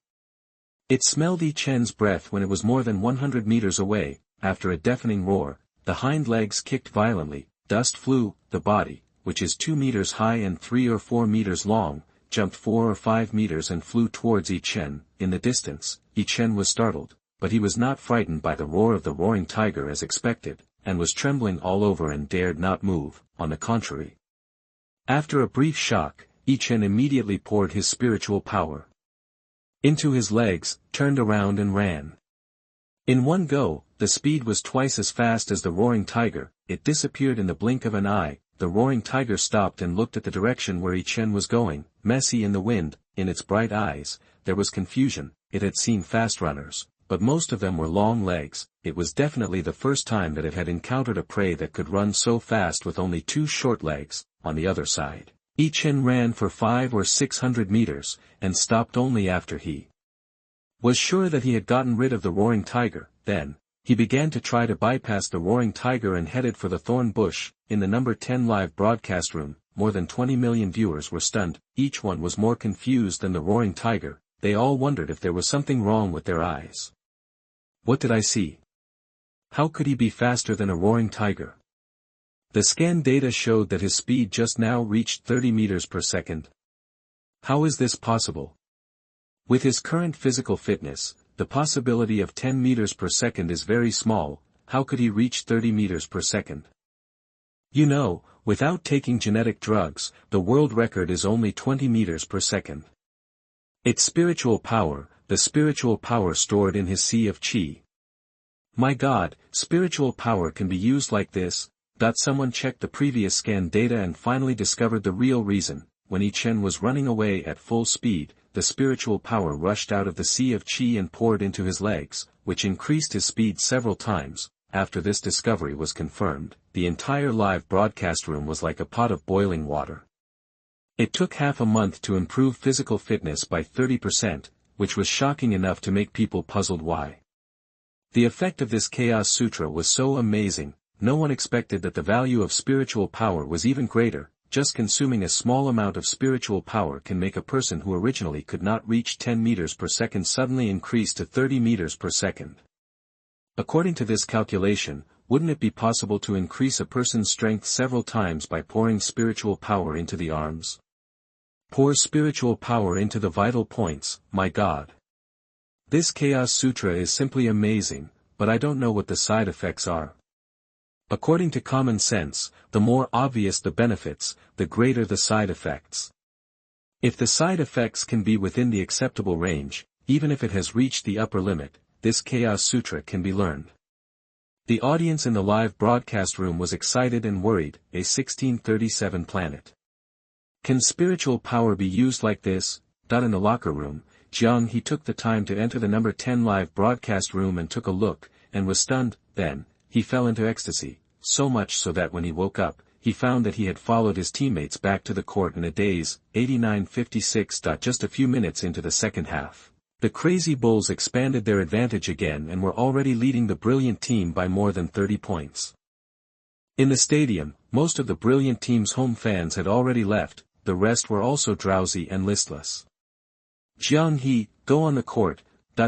It smelled Yi Chen's breath when it was more than 100 meters away. After a deafening roar, the hind legs kicked violently, dust flew, the body, which is 2 meters high and 3 or 4 meters long, jumped 4 or 5 meters and flew towards Yi Chen. In the distance, Yi Chen was startled, but he was not frightened by the roar of the roaring tiger as expected, and was trembling all over and dared not move. On the contrary. After a brief shock, Yi Chen immediately poured his spiritual power into his legs, turned around and ran. In one go, the speed was twice as fast as the roaring tiger. It disappeared in the blink of an eye. The roaring tiger stopped and looked at the direction where Yi Chen was going, messy in the wind. In its bright eyes, there was confusion. It had seen fast runners, but most of them were long legs. It was definitely the first time that it had encountered a prey that could run so fast with only 2 short legs. On the other side, Yi Chen ran for 500 or 600 meters, and stopped only after he was sure that he had gotten rid of the roaring tiger. Then, he began to try to bypass the roaring tiger and headed for the thorn bush. In the number 10 live broadcast room, more than 20 million viewers were stunned. Each one was more confused than the roaring tiger. They all wondered if there was something wrong with their eyes. What did I see? How could he be faster than a roaring tiger? The scan data showed that his speed just now reached 30 meters per second. How is this possible? With his current physical fitness, the possibility of 10 meters per second is very small. How could he reach 30 meters per second? You know, without taking genetic drugs, the world record is only 20 meters per second. It's spiritual power, the spiritual power stored in his sea of chi. My God, spiritual power can be used like this. Someone checked the previous scan data and finally discovered the real reason. When Yi Chen was running away at full speed, the spiritual power rushed out of the sea of chi and poured into his legs, which increased his speed several times. After this discovery was confirmed, the entire live broadcast room was like a pot of boiling water. It took half a month to improve physical fitness by 30%, which was shocking enough to make people puzzled why. The effect of this Chaos Sutra was so amazing. No one expected that the value of spiritual power was even greater. Just consuming a small amount of spiritual power can make a person who originally could not reach 10 meters per second suddenly increase to 30 meters per second. According to this calculation, wouldn't it be possible to increase a person's strength several times by pouring spiritual power into the arms? Pour spiritual power into the vital points, my God. This Chaos Sutra is simply amazing, but I don't know what the side effects are. According to common sense, the more obvious the benefits, the greater the side effects. If the side effects can be within the acceptable range, even if it has reached the upper limit, this Chaos Sutra can be learned. The audience in the live broadcast room was excited and worried. A 1637 planet. Can spiritual power be used like this? In the locker room, He took the time to enter the number 10 live broadcast room and took a look, and was stunned. Then, he fell into ecstasy, so much so that when he woke up, he found that he had followed his teammates back to the court in a daze. 89:56. Just a few minutes into the second half, the Crazy Bulls expanded their advantage again and were already leading the Brilliant team by more than 30 points. In the stadium, most of the Brilliant team's home fans had already left. The rest were also drowsy and listless. He, go on the court.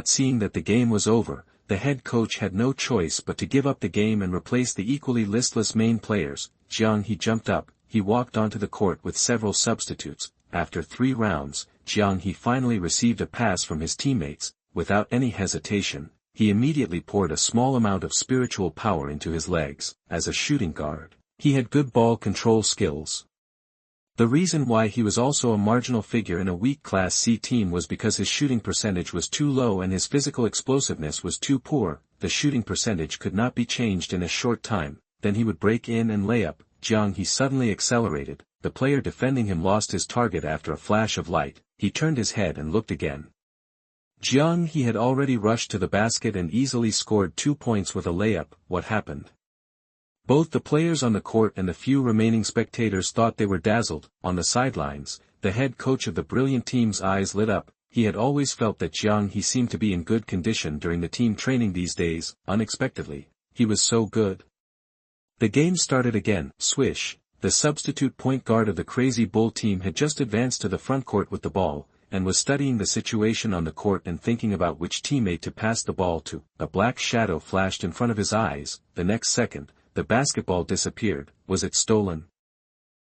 Seeing that the game was over, the head coach had no choice but to give up the game and replace the equally listless main players. He jumped up. He walked onto the court with several substitutes. After 3 rounds, He finally received a pass from his teammates. Without any hesitation, he immediately poured a small amount of spiritual power into his legs. As a shooting guard, he had good ball control skills. The reason why he was also a marginal figure in a weak Class C team was because his shooting percentage was too low and his physical explosiveness was too poor. The shooting percentage could not be changed in a short time, then he would break in and lay up. He suddenly accelerated, the player defending him lost his target after a flash of light, he turned his head and looked again. He had already rushed to the basket and easily scored 2 points with a layup. What happened? Both the players on the court and the few remaining spectators thought they were dazzled. On the sidelines, the head coach of the brilliant team's eyes lit up. He had always felt that he seemed to be in good condition during the team training these days. Unexpectedly, he was so good. The game started again. Swish, the substitute point guard of the Crazy Bull team had just advanced to the front court with the ball, and was studying the situation on the court and thinking about which teammate to pass the ball to. A black shadow flashed in front of his eyes. The next second, the basketball disappeared. Was it stolen?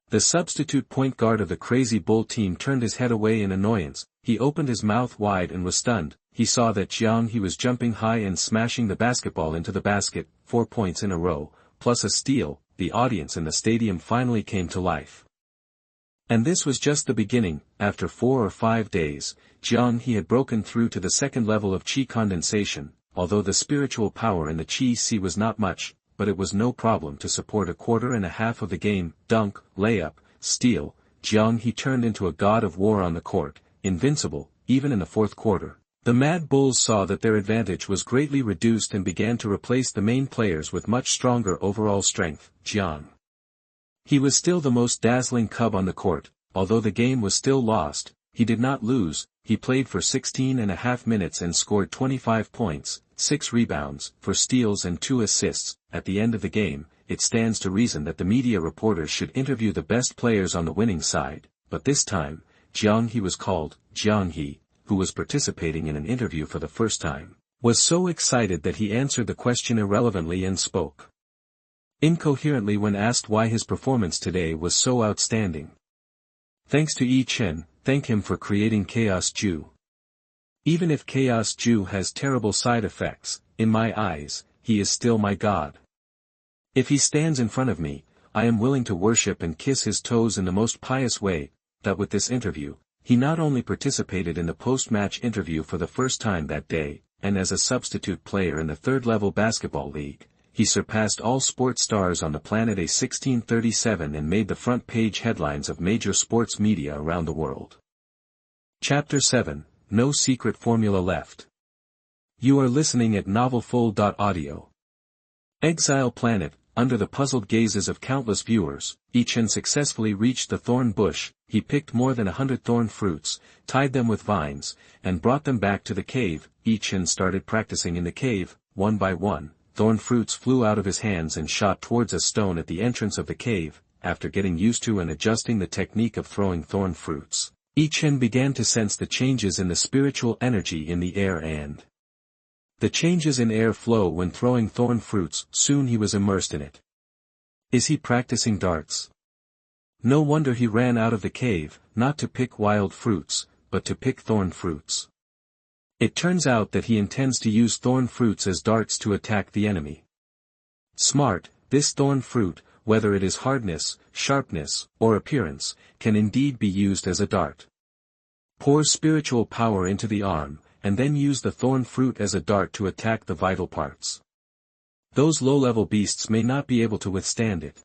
The substitute point guard of the Crazy Bull team turned his head away in annoyance. He opened his mouth wide and was stunned. He saw that he was jumping high and smashing the basketball into the basket. 4 points in a row, plus a steal. The audience in the stadium finally came to life. And this was just the beginning. After 4 or 5 days, he had broken through to the second level of Qi condensation. Although the spiritual power in the Qi Sea was not much, but it was no problem to support a quarter and a half of the game. Dunk, layup, steal. He turned into a god of war on the court, invincible, even in the fourth quarter. The Mad Bulls saw that their advantage was greatly reduced and began to replace the main players with much stronger overall strength. He was still the most dazzling cub on the court. Although the game was still lost, he did not lose. He played for 16.5 minutes and scored 25 points, 6 rebounds, 4 steals and 2 assists. At the end of the game, it stands to reason that the media reporters should interview the best players on the winning side, but this time, he was called. He, who was participating in an interview for the first time, was so excited that he answered the question irrelevantly and spoke incoherently when asked why his performance today was so outstanding. Thanks to Yi Chen, thank him for creating Chaos Jew. Even if Chaos Jew has terrible side effects, in my eyes, he is still my god. If he stands in front of me, I am willing to worship and kiss his toes in the most pious way. That with this interview, he not only participated in the post-match interview for the first time that day, and as a substitute player in the third-level basketball league, he surpassed all sports stars on the planet a 1637 and made the front-page headlines of major sports media around the world. Chapter 7, No Secret Formula Left. You are listening at novelfull.audio. Exile Planet. Under the puzzled gazes of countless viewers, Yi Chen successfully reached the thorn bush. He picked more than 100 thorn fruits, tied them with vines, and brought them back to the cave. Yi Chen started practicing in the cave. One by one, thorn fruits flew out of his hands and shot towards a stone at the entrance of the cave. After getting used to and adjusting the technique of throwing thorn fruits, Yi Chen began to sense the changes in the spiritual energy in the air and the changes in air flow when throwing thorn fruits. Soon he was immersed in it. Is he practicing darts? No wonder he ran out of the cave, not to pick wild fruits, but to pick thorn fruits. It turns out that he intends to use thorn fruits as darts to attack the enemy. Smart, this thorn fruit, whether it is hardness, sharpness, or appearance, can indeed be used as a dart. Pour spiritual power into the arm, and then use the thorn fruit as a dart to attack the vital parts. Those low-level beasts may not be able to withstand it.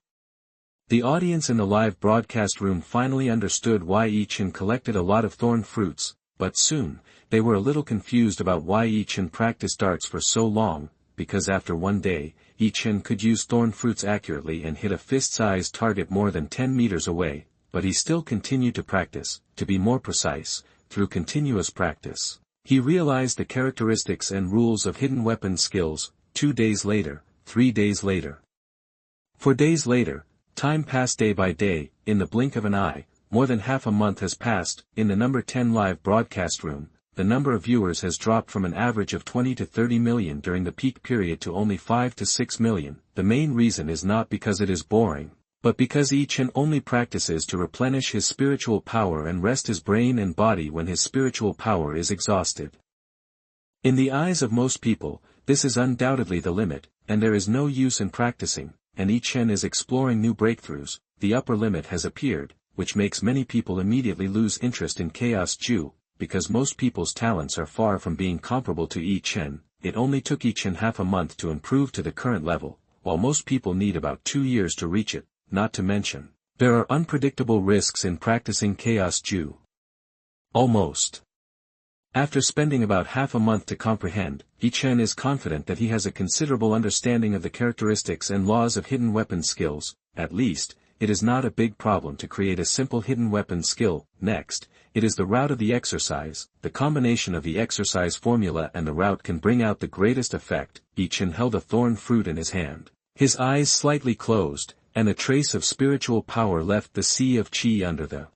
The audience in the live broadcast room finally understood why Yi Chen collected a lot of thorn fruits, but soon, they were a little confused about why Yi Chen practiced darts for so long, because after one day, Yi Chen could use thorn fruits accurately and hit a fist-sized target more than 10 meters away, but he still continued to practice. To be more precise, through continuous practice, he realized the characteristics and rules of hidden weapon skills. 2 days later, 3 days later. 4 days later, time passed day by day. In the blink of an eye, more than half a month has passed. In the number 10 live broadcast room, the number of viewers has dropped from an average of 20 to 30 million during the peak period to only 5 to 6 million. The main reason is not because it is boring, but because Yi Chen only practices to replenish his spiritual power and rest his brain and body when his spiritual power is exhausted. In the eyes of most people, this is undoubtedly the limit, and there is no use in practicing, and Yi Chen is exploring new breakthroughs. The upper limit has appeared. which makes many people immediately lose interest in Chaos Ju, because most people's talents are far from being comparable to Yi Chen. It only took Yi Chen half a month to improve to the current level, while most people need about 2 years to reach it, not to mention, there are unpredictable risks in practicing Chaos Ju. Almost. After spending about half a month to comprehend, Yi Chen is confident that he has a considerable understanding of the characteristics and laws of hidden weapon skills. At least, it is not a big problem to create a simple hidden weapon skill. Next, it is the route of the exercise. The combination of the exercise formula and the route can bring out the greatest effect. Yi Chen held a thorn fruit in his hand. His eyes slightly closed, and a trace of spiritual power left the sea of qi under the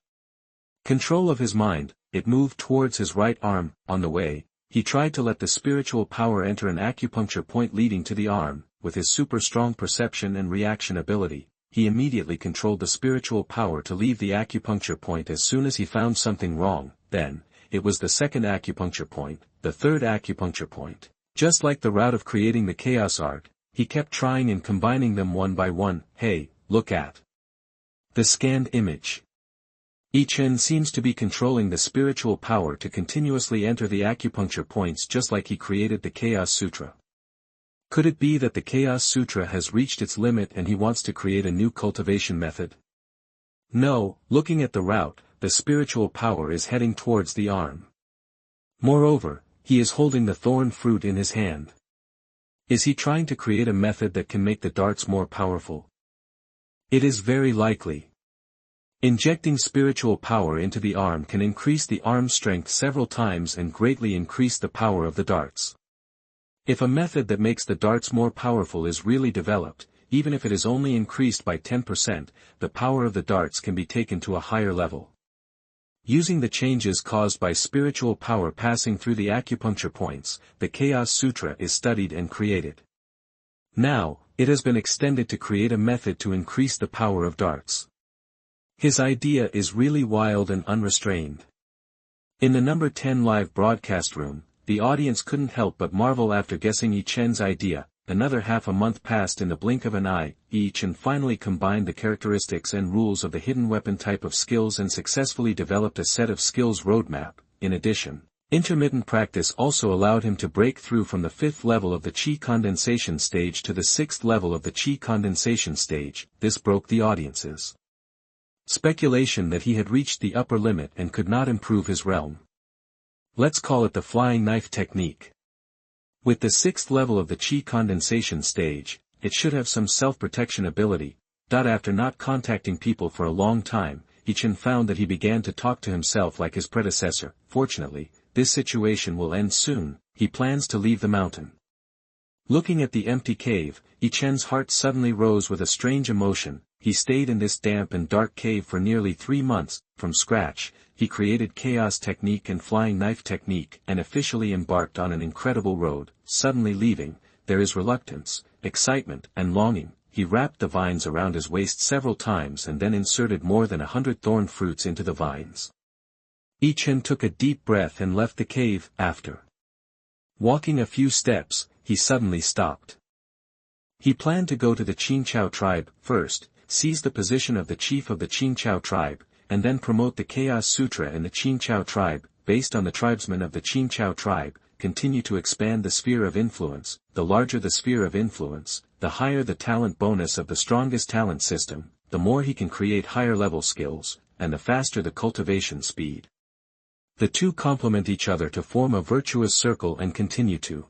control of his mind. It moved towards his right arm. On the way, he tried to let the spiritual power enter an acupuncture point leading to the arm. With his super strong perception and reaction ability, he immediately controlled the spiritual power to leave the acupuncture point as soon as he found something wrong. Then, it was the second acupuncture point, the third acupuncture point. Just like the route of creating the chaos art, he kept trying and combining them one by one. Hey, look at the scanned image. Yi Chen seems to be controlling the spiritual power to continuously enter the acupuncture points just like he created the Chaos Sutra. Could it be that the Chaos Sutra has reached its limit and he wants to create a new cultivation method? No, looking at the route, the spiritual power is heading towards the arm. Moreover, he is holding the thorn fruit in his hand. Is he trying to create a method that can make the darts more powerful? It is very likely. Injecting spiritual power into the arm can increase the arm strength several times and greatly increase the power of the darts. If a method that makes the darts more powerful is really developed, even if it is only increased by 10%, the power of the darts can be taken to a higher level. Using the changes caused by spiritual power passing through the acupuncture points, the Chaos Sutra is studied and created. Now, it has been extended to create a method to increase the power of darts. His idea is really wild and unrestrained. In the number 10 live broadcast room, the audience couldn't help but marvel after guessing Yi Chen's idea. Another half a month passed in the blink of an eye. Yi Chen finally combined the characteristics and rules of the hidden weapon type of skills and successfully developed a set of skills roadmap. In addition, intermittent practice also allowed him to break through from the 5th level of the Qi condensation stage to the 6th level of the Qi condensation stage. This broke the audience's speculation that he had reached the upper limit and could not improve his realm. Let's call it the flying knife technique. With the 6th level of the Qi condensation stage, it should have some self-protection ability. After not contacting people for a long time, Yi Chen found that he began to talk to himself like his predecessor. Fortunately, this situation will end soon. He plans to leave the mountain. Looking at the empty cave, Yi Chen's heart suddenly rose with a strange emotion. He stayed in this damp and dark cave for nearly 3 months. From scratch, he created Chaos Technique and Flying Knife Technique and officially embarked on an incredible road. Suddenly leaving, there is reluctance, excitement, and longing. He wrapped the vines around his waist several times and then inserted more than 100 thorn fruits into the vines. Yi Chen took a deep breath and left the cave. After walking a few steps, he suddenly stopped. He planned to go to the Qingqiao tribe first, seize the position of the chief of the Qingqiao tribe, and then promote the Chaos Sutra in the Qingqiao tribe. Based on the tribesmen of the Qingqiao tribe, continue to expand the sphere of influence. The larger the sphere of influence, the higher the talent bonus of the strongest talent system, the more he can create higher level skills, and the faster the cultivation speed. The two complement each other to form a virtuous circle and continue to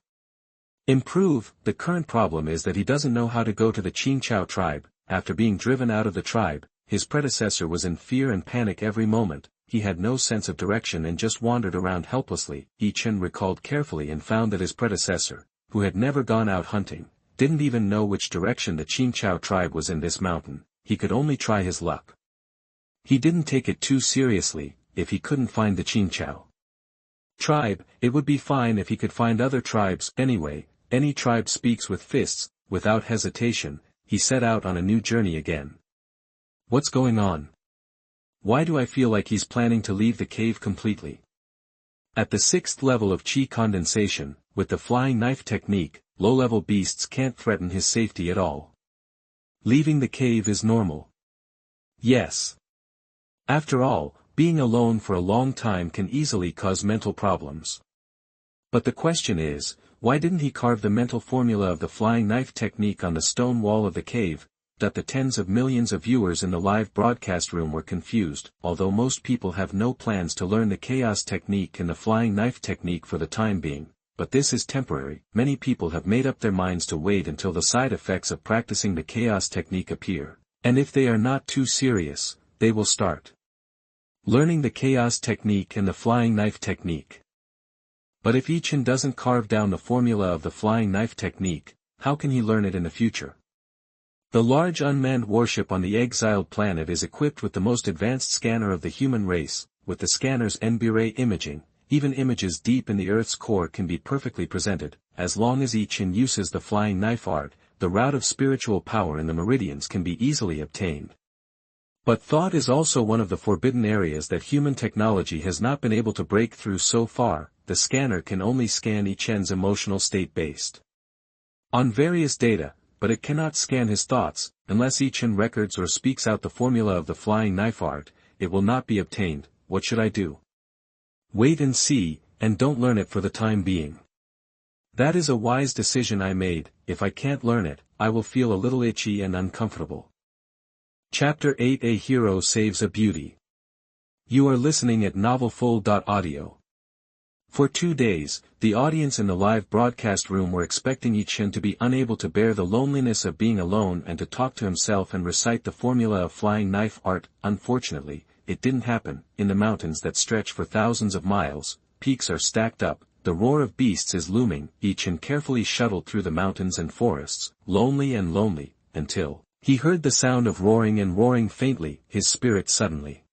improve. The current problem is that he doesn't know how to go to the Qingqiao tribe. After being driven out of the tribe, his predecessor was in fear and panic every moment. He had no sense of direction and just wandered around helplessly. Yi Chen recalled carefully and found that his predecessor, who had never gone out hunting, didn't even know which direction the Qingqiao tribe was in this mountain. He could only try his luck. He didn't take it too seriously. If he couldn't find the Qingqiao tribe, it would be fine if he could find other tribes. Anyway, any tribe speaks with fists. Without hesitation, he set out on a new journey again. What's going on? Why do I feel like he's planning to leave the cave completely? At the 6th level of Qi condensation, with the flying knife technique, low-level beasts can't threaten his safety at all. Leaving the cave is normal. Yes. After all, being alone for a long time can easily cause mental problems. But the question is, why didn't he carve the mental formula of the flying knife technique on the stone wall of the cave? That the tens of millions of viewers in the live broadcast room were confused. Although most people have no plans to learn the chaos technique and the flying knife technique for the time being, but this is temporary. Many people have made up their minds to wait until the side effects of practicing the chaos technique appear, and if they are not too serious, they will start learning the chaos technique and the flying knife technique. But if Yi Chen doesn't carve down the formula of the flying knife technique, how can he learn it in the future? The large unmanned warship on the exiled planet is equipped with the most advanced scanner of the human race. With the scanner's NB-ray imaging, even images deep in the Earth's core can be perfectly presented. As long as Yi Chen uses the flying knife art, the route of spiritual power in the meridians can be easily obtained. But thought is also one of the forbidden areas that human technology has not been able to break through so far. The scanner can only scan Yi Chen's emotional state based on various data, but it cannot scan his thoughts. Unless Yi Chen records or speaks out the formula of the flying knife art, it will not be obtained. What should I do? Wait and see, and don't learn it for the time being. That is a wise decision I made. If I can't learn it, I will feel a little itchy and uncomfortable. Chapter 8: A Hero Saves a Beauty. You are listening at novelfull.audio. For 2 days, the audience in the live broadcast room were expecting Yi Chen to be unable to bear the loneliness of being alone and to talk to himself and recite the formula of flying knife art. Unfortunately, it didn't happen. In the mountains that stretch for thousands of miles, peaks are stacked up, the roar of beasts is looming. Yi Chen carefully shuttled through the mountains and forests, lonely, until he heard the sound of roaring and roaring faintly. His spirit suddenly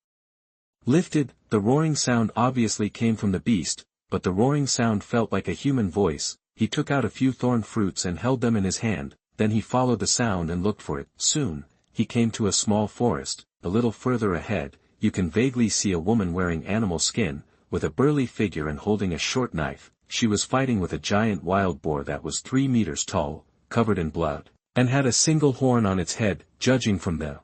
lifted. The roaring sound obviously came from the beast, but the roaring sound felt like a human voice. He took out a few thorn fruits and held them in his hand, then he followed the sound and looked for it. Soon, he came to a small forest. A little further ahead, you can vaguely see a woman wearing animal skin, with a burly figure and holding a short knife. She was fighting with a giant wild boar that was 3 meters tall, covered in blood, and had a single horn on its head. Judging from the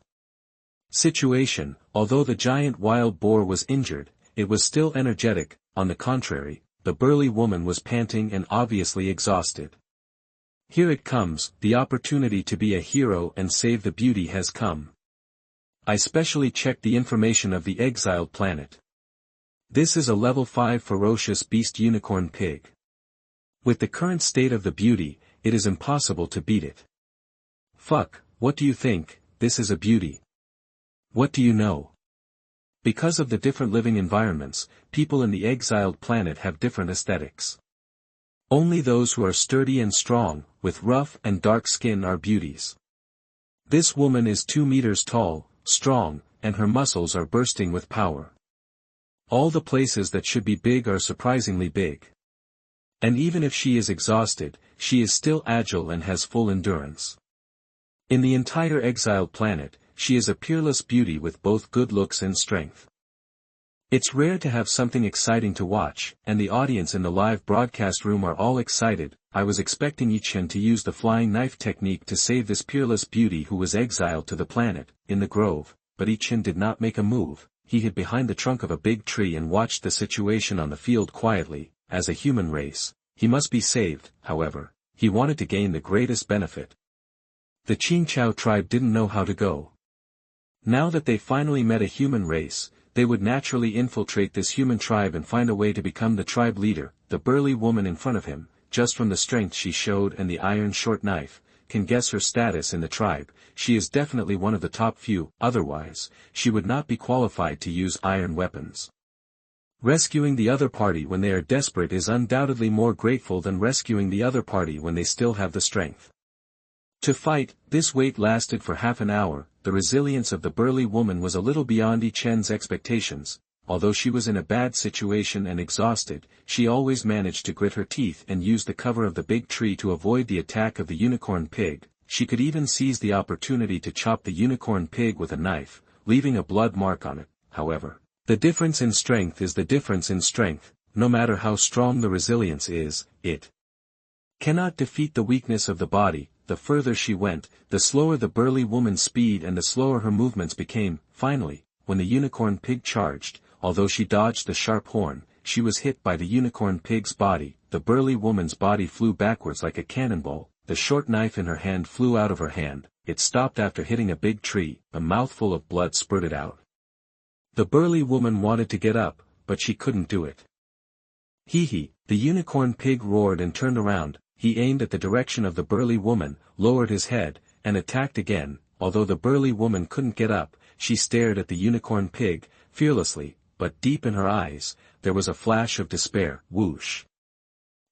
situation, although the giant wild boar was injured, it was still energetic. On the contrary, the burly woman was panting and obviously exhausted. Here it comes, the opportunity to be a hero and save the beauty has come. I specially checked the information of the exiled planet. This is a level 5 ferocious beast unicorn pig. With the current state of the beauty, it is impossible to beat it. Fuck, what do you think? This is a beauty. What do you know? Because of the different living environments, people in the exiled planet have different aesthetics. Only those who are sturdy and strong, with rough and dark skin are beauties. This woman is 2 meters tall, strong, and her muscles are bursting with power. All the places that should be big are surprisingly big. And even if she is exhausted, she is still agile and has full endurance. In the entire exiled planet, she is a peerless beauty with both good looks and strength. It's rare to have something exciting to watch, and the audience in the live broadcast room are all excited. I was expecting Yi Chen to use the flying knife technique to save this peerless beauty who was exiled to the planet, in the grove, but Yi Chen did not make a move. He hid behind the trunk of a big tree and watched the situation on the field quietly. As a human race, he must be saved. However, he wanted to gain the greatest benefit. The Qingqiao tribe didn't know how to go. Now that they finally met a human race, they would naturally infiltrate this human tribe and find a way to become the tribe leader. The burly woman in front of him, just from the strength she showed and the iron short knife, can guess her status in the tribe. She is definitely one of the top few, otherwise, she would not be qualified to use iron weapons. Rescuing the other party when they are desperate is undoubtedly more grateful than rescuing the other party when they still have the strength to fight. This wait lasted for half an hour. The resilience of the burly woman was a little beyond Yi Chen's expectations. Although she was in a bad situation and exhausted, she always managed to grit her teeth and use the cover of the big tree to avoid the attack of the unicorn pig. She could even seize the opportunity to chop the unicorn pig with a knife, leaving a blood mark on it. However, the difference in strength is the difference in strength. No matter how strong the resilience is, it cannot defeat the weakness of the body. The further she went, the slower the burly woman's speed and the slower her movements became. Finally, when the unicorn pig charged, although she dodged the sharp horn, she was hit by the unicorn pig's body. The burly woman's body flew backwards like a cannonball, the short knife in her hand flew out of her hand, it stopped after hitting a big tree, a mouthful of blood spurted out. The burly woman wanted to get up, but she couldn't do it. Hee hee, the unicorn pig roared and turned around, he aimed at the direction of the burly woman, lowered his head, and attacked again. Although the burly woman couldn't get up, she stared at the unicorn pig, fearlessly, but deep in her eyes, there was a flash of despair. Whoosh.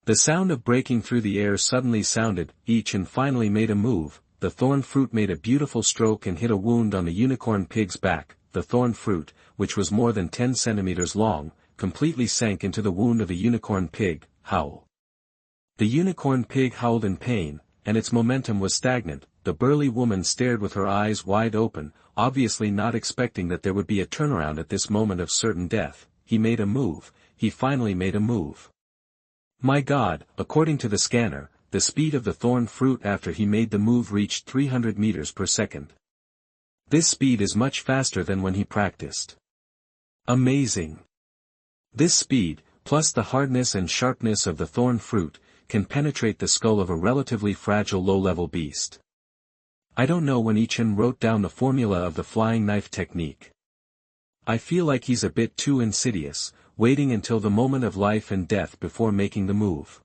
The sound of breaking through the air suddenly sounded. Yi Chen finally made a move. The thorn fruit made a beautiful stroke and hit a wound on the unicorn pig's back. The thorn fruit, which was more than 10 centimeters long, completely sank into the wound of the unicorn pig. Howl. The unicorn pig howled in pain, and its momentum was stagnant. The burly woman stared with her eyes wide open, obviously not expecting that there would be a turnaround at this moment of certain death. He made a move. He finally made a move. My God, according to the scanner, the speed of the thorn fruit after he made the move reached 300 meters per second. This speed is much faster than when he practiced. Amazing. This speed, plus the hardness and sharpness of the thorn fruit, can penetrate the skull of a relatively fragile low-level beast. I don't know when Yi Chen wrote down the formula of the flying knife technique. I feel like he's a bit too insidious, waiting until the moment of life and death before making the move.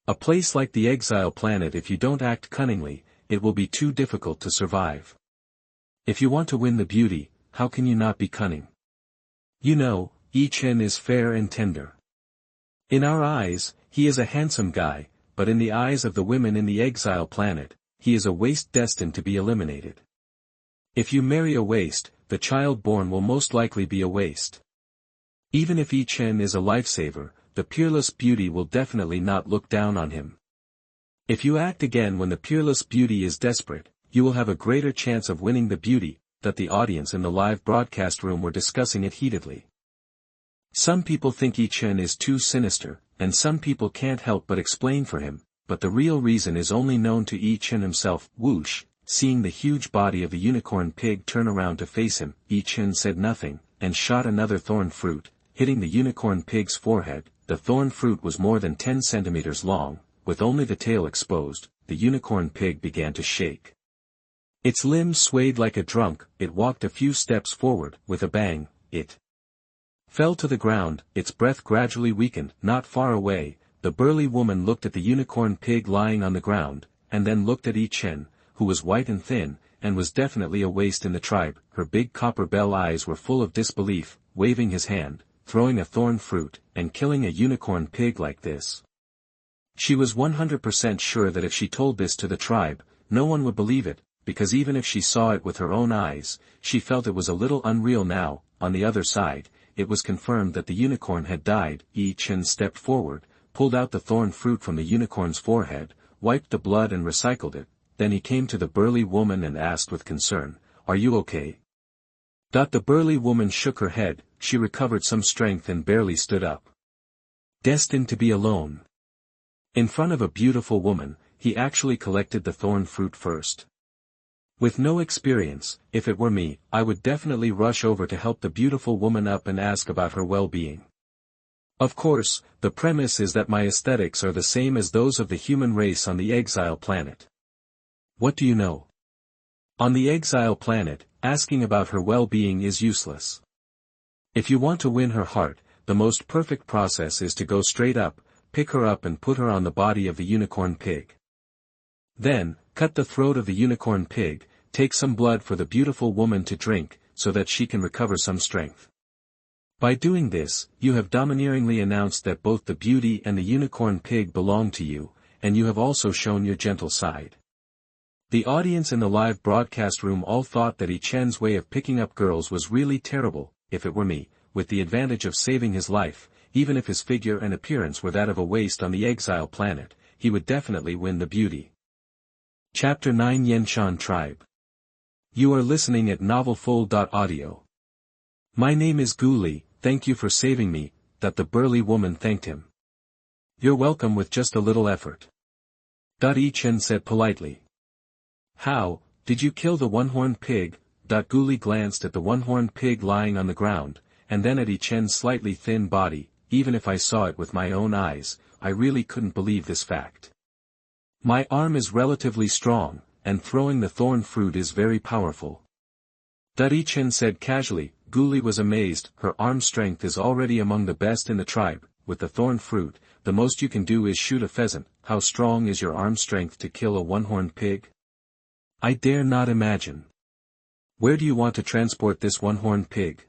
A place like the Exile planet, if you don't act cunningly, it will be too difficult to survive. If you want to win the beauty, how can you not be cunning? You know, Yi Chen is fair and tender. In our eyes, he is a handsome guy, but in the eyes of the women in the Exile planet, he is a waste destined to be eliminated. If you marry a waste, the child born will most likely be a waste. Even if Yi Chen is a lifesaver, the peerless beauty will definitely not look down on him. If you act again when the peerless beauty is desperate, you will have a greater chance of winning the beauty. That the audience in the live broadcast room were discussing it heatedly. Some people think Yi Chen is too sinister, and some people can't help but explain for him, but the real reason is only known to Yi Chen himself. Whoosh, seeing the huge body of the unicorn pig turn around to face him, Yi Chen said nothing, and shot another thorn fruit, hitting the unicorn pig's forehead. The thorn fruit was more than 10 centimeters long, with only the tail exposed. The unicorn pig began to shake. Its limbs swayed like a drunk. It walked a few steps forward. With a bang, it fell to the ground. Its breath gradually weakened. Not far away, the burly woman looked at the unicorn pig lying on the ground, and then looked at Yi Chen, who was white and thin, and was definitely a waste in the tribe. Her big copper bell eyes were full of disbelief. Waving his hand, throwing a thorn fruit, and killing a unicorn pig like this. She was 100% sure that if she told this to the tribe, no one would believe it, because even if she saw it with her own eyes, she felt it was a little unreal now. On the other side, it was confirmed that the unicorn had died. Yi Chen stepped forward, pulled out the thorn fruit from the unicorn's forehead, wiped the blood and recycled it. Then he came to the burly woman and asked with concern, "Are you okay?" The burly woman shook her head. She recovered some strength and barely stood up. Destined to be alone. In front of a beautiful woman, he actually collected the thorn fruit first. With no experience, if it were me, I would definitely rush over to help the beautiful woman up and ask about her well-being. Of course, the premise is that my aesthetics are the same as those of the human race on the Exile planet. What do you know? On the Exile planet, asking about her well-being is useless. If you want to win her heart, the most perfect process is to go straight up, pick her up and put her on the body of the unicorn pig. Then, cut the throat of the unicorn pig, take some blood for the beautiful woman to drink, so that she can recover some strength. By doing this, you have domineeringly announced that both the beauty and the unicorn pig belong to you, and you have also shown your gentle side. The audience in the live broadcast room all thought that Yi Chen's way of picking up girls was really terrible. If it were me, with the advantage of saving his life, even if his figure and appearance were that of a waste on the Exile planet, he would definitely win the beauty. Chapter 9 Yanshan Tribe. You are listening at novelfull.audio. My name is Gu Li, thank you for saving me. The burly woman thanked him. You're welcome with just a little effort. Yi Chen said politely. How, did you kill the one-horned pig? Guli glanced at the one-horned pig lying on the ground, and then at Yi Chen's slightly thin body. Even if I saw it with my own eyes, I really couldn't believe this fact. My arm is relatively strong, and throwing the thorn fruit is very powerful. Yi Chen said casually. Guli was amazed. Her arm strength is already among the best in the tribe. With the thorn fruit, the most you can do is shoot a pheasant. How strong is your arm strength to kill a one-horned pig? I dare not imagine. Where do you want to transport this one-horned pig?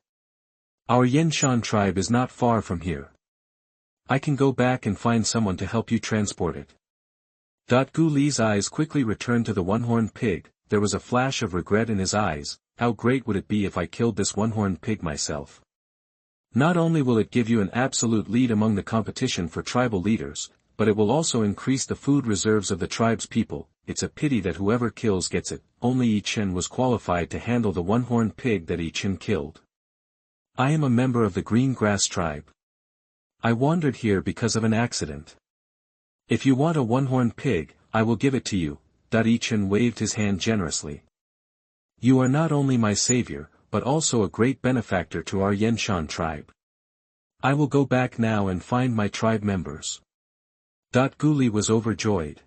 Our Yanshan tribe is not far from here. I can go back and find someone to help you transport it. Guli's eyes quickly returned to the one-horned pig. There was a flash of regret in his eyes. How great would it be if I killed this one-horned pig myself? Not only will it give you an absolute lead among the competition for tribal leaders, but it will also increase the food reserves of the tribe's people. It's a pity that whoever kills gets it. Only Yi Chen was qualified to handle the one-horned pig that Yi Chen killed. I am a member of the Green Grass tribe. I wandered here because of an accident. If you want a one-horned pig, I will give it to you. Yi Chen waved his hand generously. You are not only my savior, but also a great benefactor to our Yanshan tribe. I will go back now and find my tribe members. Guli was overjoyed.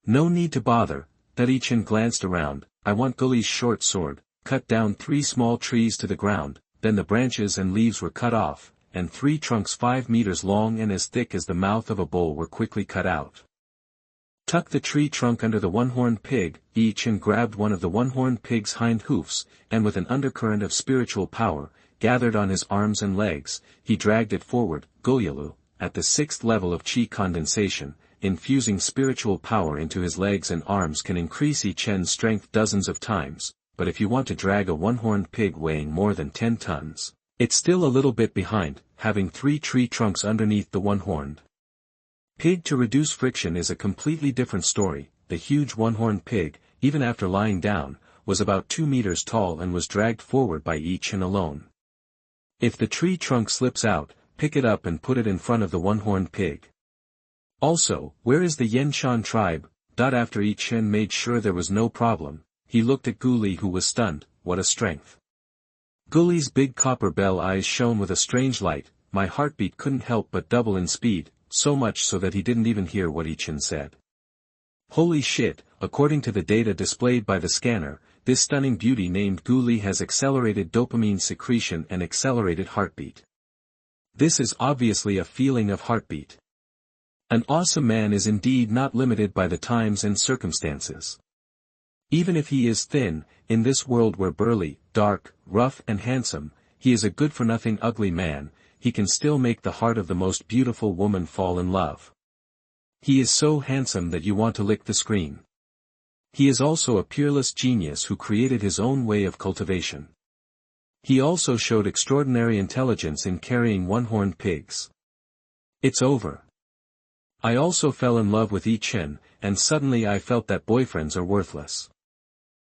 No need to bother. Yi Chen glanced around. I want Guli's short sword. Cut down 3 small trees to the ground, then the branches and leaves were cut off, and 3 trunks 5 meters long and as thick as the mouth of a bull were quickly cut out. Tuck the tree trunk under the one-horned pig. Yi Chen grabbed one of the one-horned pig's hind hoofs, and with an undercurrent of spiritual power, gathered on his arms and legs, he dragged it forward. Gulyalu, at the 6th level of Qi condensation, infusing spiritual power into his legs and arms can increase Yi Chen's strength dozens of times, but if you want to drag a one-horned pig weighing more than 10 tons, it's still a little bit behind, having 3 tree trunks underneath the one-horned pig to reduce friction is a completely different story. The huge one-horned pig, even after lying down, was about 2 meters tall and was dragged forward by Yi Chen alone. If the tree trunk slips out, pick it up and put it in front of the one-horned pig. Also, where is the Yanshan tribe? After Yi Chen made sure there was no problem, he looked at Guli who was stunned. What a strength. Guli's big copper bell eyes shone with a strange light. My heartbeat couldn't help but double in speed, so much so that he didn't even hear what Yi Chen said. Holy shit, according to the data displayed by the scanner, this stunning beauty named Guli has accelerated dopamine secretion and accelerated heartbeat. This is obviously a feeling of heartbeat. An awesome man is indeed not limited by the times and circumstances. Even if he is thin, in this world where burly, dark, rough and handsome, he is a good-for-nothing ugly man, he can still make the heart of the most beautiful woman fall in love. He is so handsome that you want to lick the screen. He is also a peerless genius who created his own way of cultivation. He also showed extraordinary intelligence in carrying one-horned pigs. It's over. I also fell in love with Yi Chen, and suddenly I felt that boyfriends are worthless.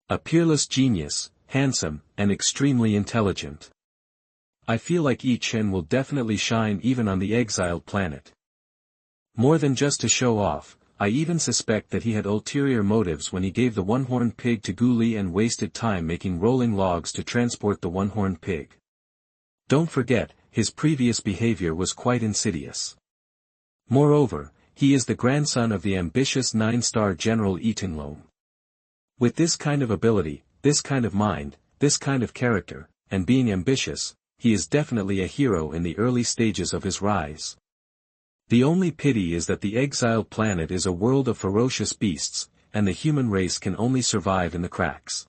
A peerless genius, handsome, and extremely intelligent. I feel like Yi Chen will definitely shine even on the exiled planet. More than just to show off, I even suspect that he had ulterior motives when he gave the one-horned pig to Guli and wasted time making rolling logs to transport the one-horned pig. Don't forget, his previous behavior was quite insidious. Moreover, he is the grandson of the ambitious 9-star General Yi Chen. With this kind of ability, this kind of mind, this kind of character, and being ambitious, he is definitely a hero in the early stages of his rise. The only pity is that the exiled planet is a world of ferocious beasts, and the human race can only survive in the cracks.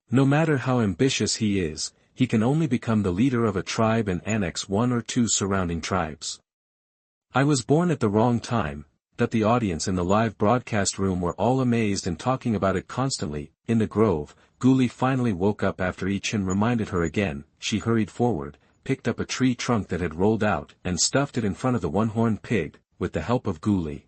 No matter how ambitious he is, he can only become the leader of a tribe and annex 1 or 2 surrounding tribes. I was born at the wrong time. That the audience in the live broadcast room were all amazed and talking about it constantly. In the grove, Guli finally woke up after Yi Chen reminded her again. She hurried forward, picked up a tree trunk that had rolled out, and stuffed it in front of the one-horned pig, with the help of Guli.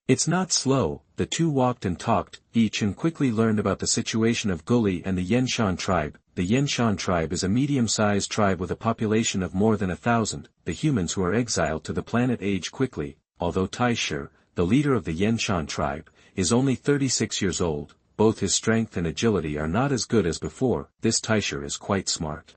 It's not slow. The two walked and talked. Yi Chen quickly learned about the situation of Guli and the Yanshan tribe. The Yanshan tribe is a medium-sized tribe with a population of more than 1,000. The humans who are exiled to the planet age quickly. Although Tai Shi, the leader of the Yanshan tribe, is only 36 years old, both his strength and agility are not as good as before. This Taisher is quite smart.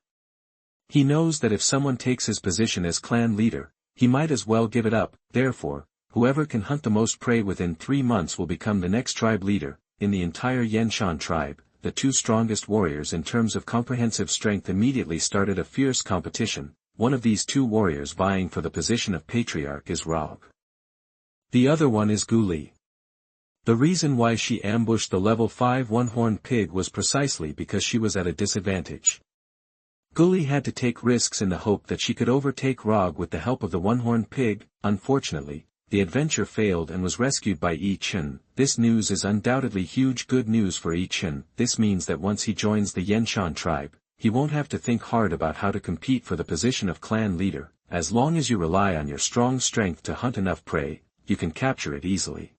He knows that if someone takes his position as clan leader, he might as well give it up. Therefore, whoever can hunt the most prey within 3 months will become the next tribe leader. In the entire Yanshan tribe, the 2 strongest warriors in terms of comprehensive strength immediately started a fierce competition. One of these 2 warriors vying for the position of patriarch is Rog. The other one is Guli. The reason why she ambushed the level 5 one-horned pig was precisely because she was at a disadvantage. Guli had to take risks in the hope that she could overtake Rog with the help of the one-horned pig. Unfortunately, the adventure failed and was rescued by Yi Chen. This news is undoubtedly huge good news for Yi Chen. This means that once he joins the Yanshan tribe, he won't have to think hard about how to compete for the position of clan leader. As long as you rely on your strong strength to hunt enough prey, you can capture it easily.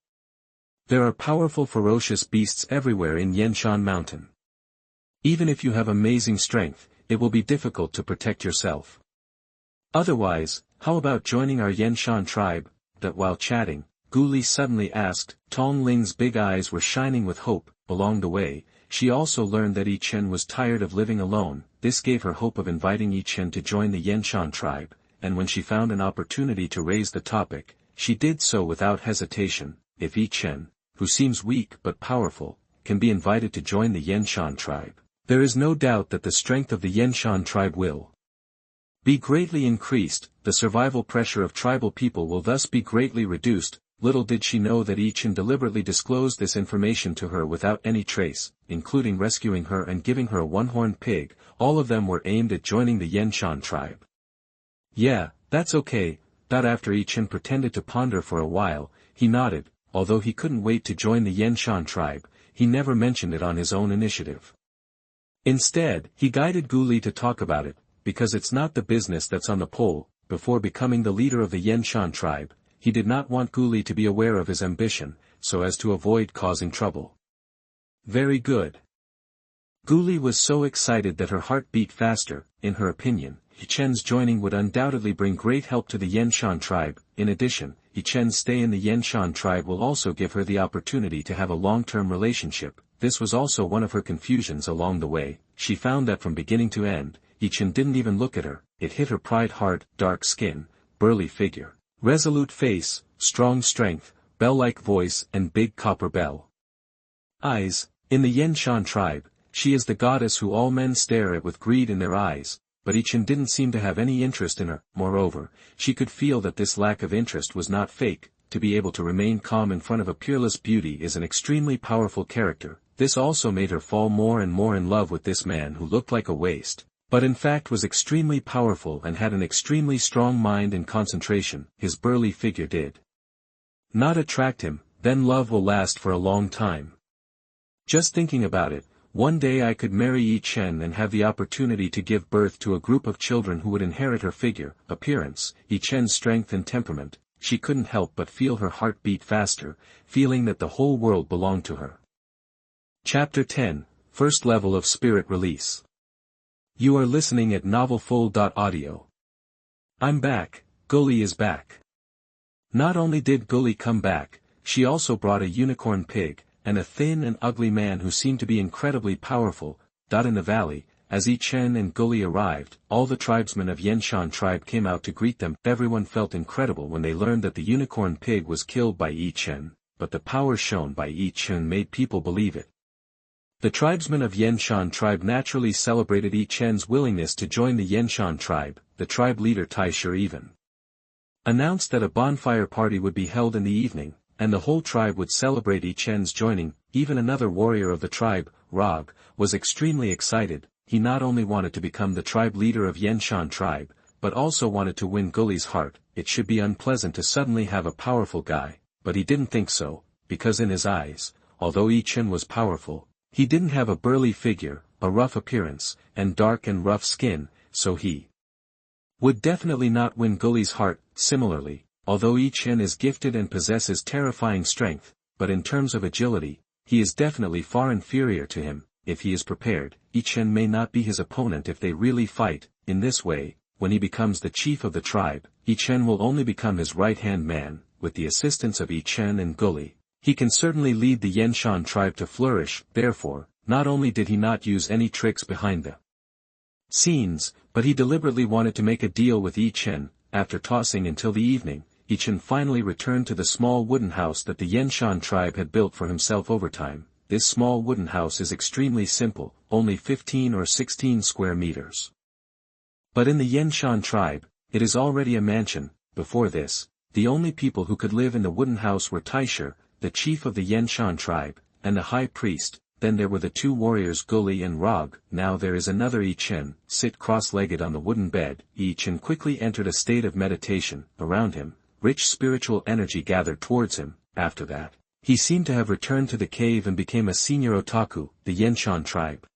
There are powerful ferocious beasts everywhere in Yanshan Mountain. Even if you have amazing strength, it will be difficult to protect yourself. Otherwise, how about joining our Yanshan tribe? That while chatting, Guli suddenly asked. Tong Ling's big eyes were shining with hope. Along the way, she also learned that Yi Chen was tired of living alone. This gave her hope of inviting Yi Chen to join the Yanshan tribe, and when she found an opportunity to raise the topic, she did so without hesitation. If Yi Chen, who seems weak but powerful, can be invited to join the Yanshan tribe, there is no doubt that the strength of the Yanshan tribe will be greatly increased. The survival pressure of tribal people will thus be greatly reduced. Little did she know that Yi Chen deliberately disclosed this information to her without any trace, including rescuing her and giving her a one-horned pig. All of them were aimed at joining the Yanshan tribe. Yeah, that's okay. After Yi Chen pretended to ponder for a while, he nodded. Although he couldn't wait to join the Yanshan tribe, he never mentioned it on his own initiative. Instead, he guided Guli to talk about it, because it's not the business that's on the pole. Before becoming the leader of the Yanshan tribe, he did not want Guli to be aware of his ambition, so as to avoid causing trouble. Very good. Guli was so excited that her heart beat faster. In her opinion, Yi Chen's joining would undoubtedly bring great help to the Yanshan tribe. In addition, Yi Chen's stay in the Yanshan tribe will also give her the opportunity to have a long-term relationship. This was also one of her confusions along the way. She found that from beginning to end, Yi Chen didn't even look at her. It hit her pride hard. Dark skin, burly figure, resolute face, strong strength, bell-like voice and big copper bell eyes. In the Yanshan tribe, she is the goddess who all men stare at with greed in their eyes, but Yi Chen didn't seem to have any interest in her. Moreover, she could feel that this lack of interest was not fake. To be able to remain calm in front of a peerless beauty is an extremely powerful character. This also made her fall more and more in love with this man who looked like a waste, but in fact was extremely powerful and had an extremely strong mind and concentration. His burly figure did not attract him. Then love will last for a long time. Just thinking about it, one day I could marry Yi Chen and have the opportunity to give birth to a group of children who would inherit her figure, appearance, Yi Chen's strength and temperament. She couldn't help but feel her heart beat faster, feeling that the whole world belonged to her. Chapter 10, First Level of Spirit Release. You are listening at novelfull.audio. I'm back. Guli is back. Not only did Guli come back, she also brought a unicorn pig, and a thin and ugly man who seemed to be incredibly powerful. In the valley, as Yi Chen and Guli arrived, all the tribesmen of Yanshan tribe came out to greet them. Everyone felt incredible when they learned that the unicorn pig was killed by Yi Chen, but the power shown by Yi Chen made people believe it. The tribesmen of Yanshan tribe naturally celebrated Yi Chen's willingness to join the Yanshan tribe. The tribe leader Taisher even announced that a bonfire party would be held in the evening, and the whole tribe would celebrate Yi Chen's joining. Even another warrior of the tribe, Rog, was extremely excited. He not only wanted to become the tribe leader of Yanshan tribe, but also wanted to win Guli's heart. It should be unpleasant to suddenly have a powerful guy, but he didn't think so, because in his eyes, although Yi Chen was powerful, he didn't have a burly figure, a rough appearance, and dark and rough skin, so he would definitely not win Guli's heart. Similarly, although Yi Chen is gifted and possesses terrifying strength, but in terms of agility, he is definitely far inferior to him. If he is prepared, Yi Chen may not be his opponent if they really fight. In this way, when he becomes the chief of the tribe, Yi Chen will only become his right-hand man. With the assistance of Yi Chen and Guli, He can certainly lead the Yanshan tribe to flourish. Therefore, not only did he not use any tricks behind the scenes, but he deliberately wanted to make a deal with Yi Chen. After tossing until the evening, Yi Chen finally returned to the small wooden house that the Yanshan tribe had built for himself over time. This small wooden house is extremely simple, only 15 or 16 square meters. But in the Yanshan tribe, it is already a mansion. Before this, the only people who could live in the wooden house were Taisher, the chief of the Yanshan tribe, and the high priest. Then there were the two warriors Guli and Rog. Now there is another Yi Chen, sit cross-legged on the wooden bed. Yi Chen quickly entered a state of meditation. Around him, rich spiritual energy gathered towards him. After that, he seemed to have returned to the cave and became a senior otaku. The Yanshan tribe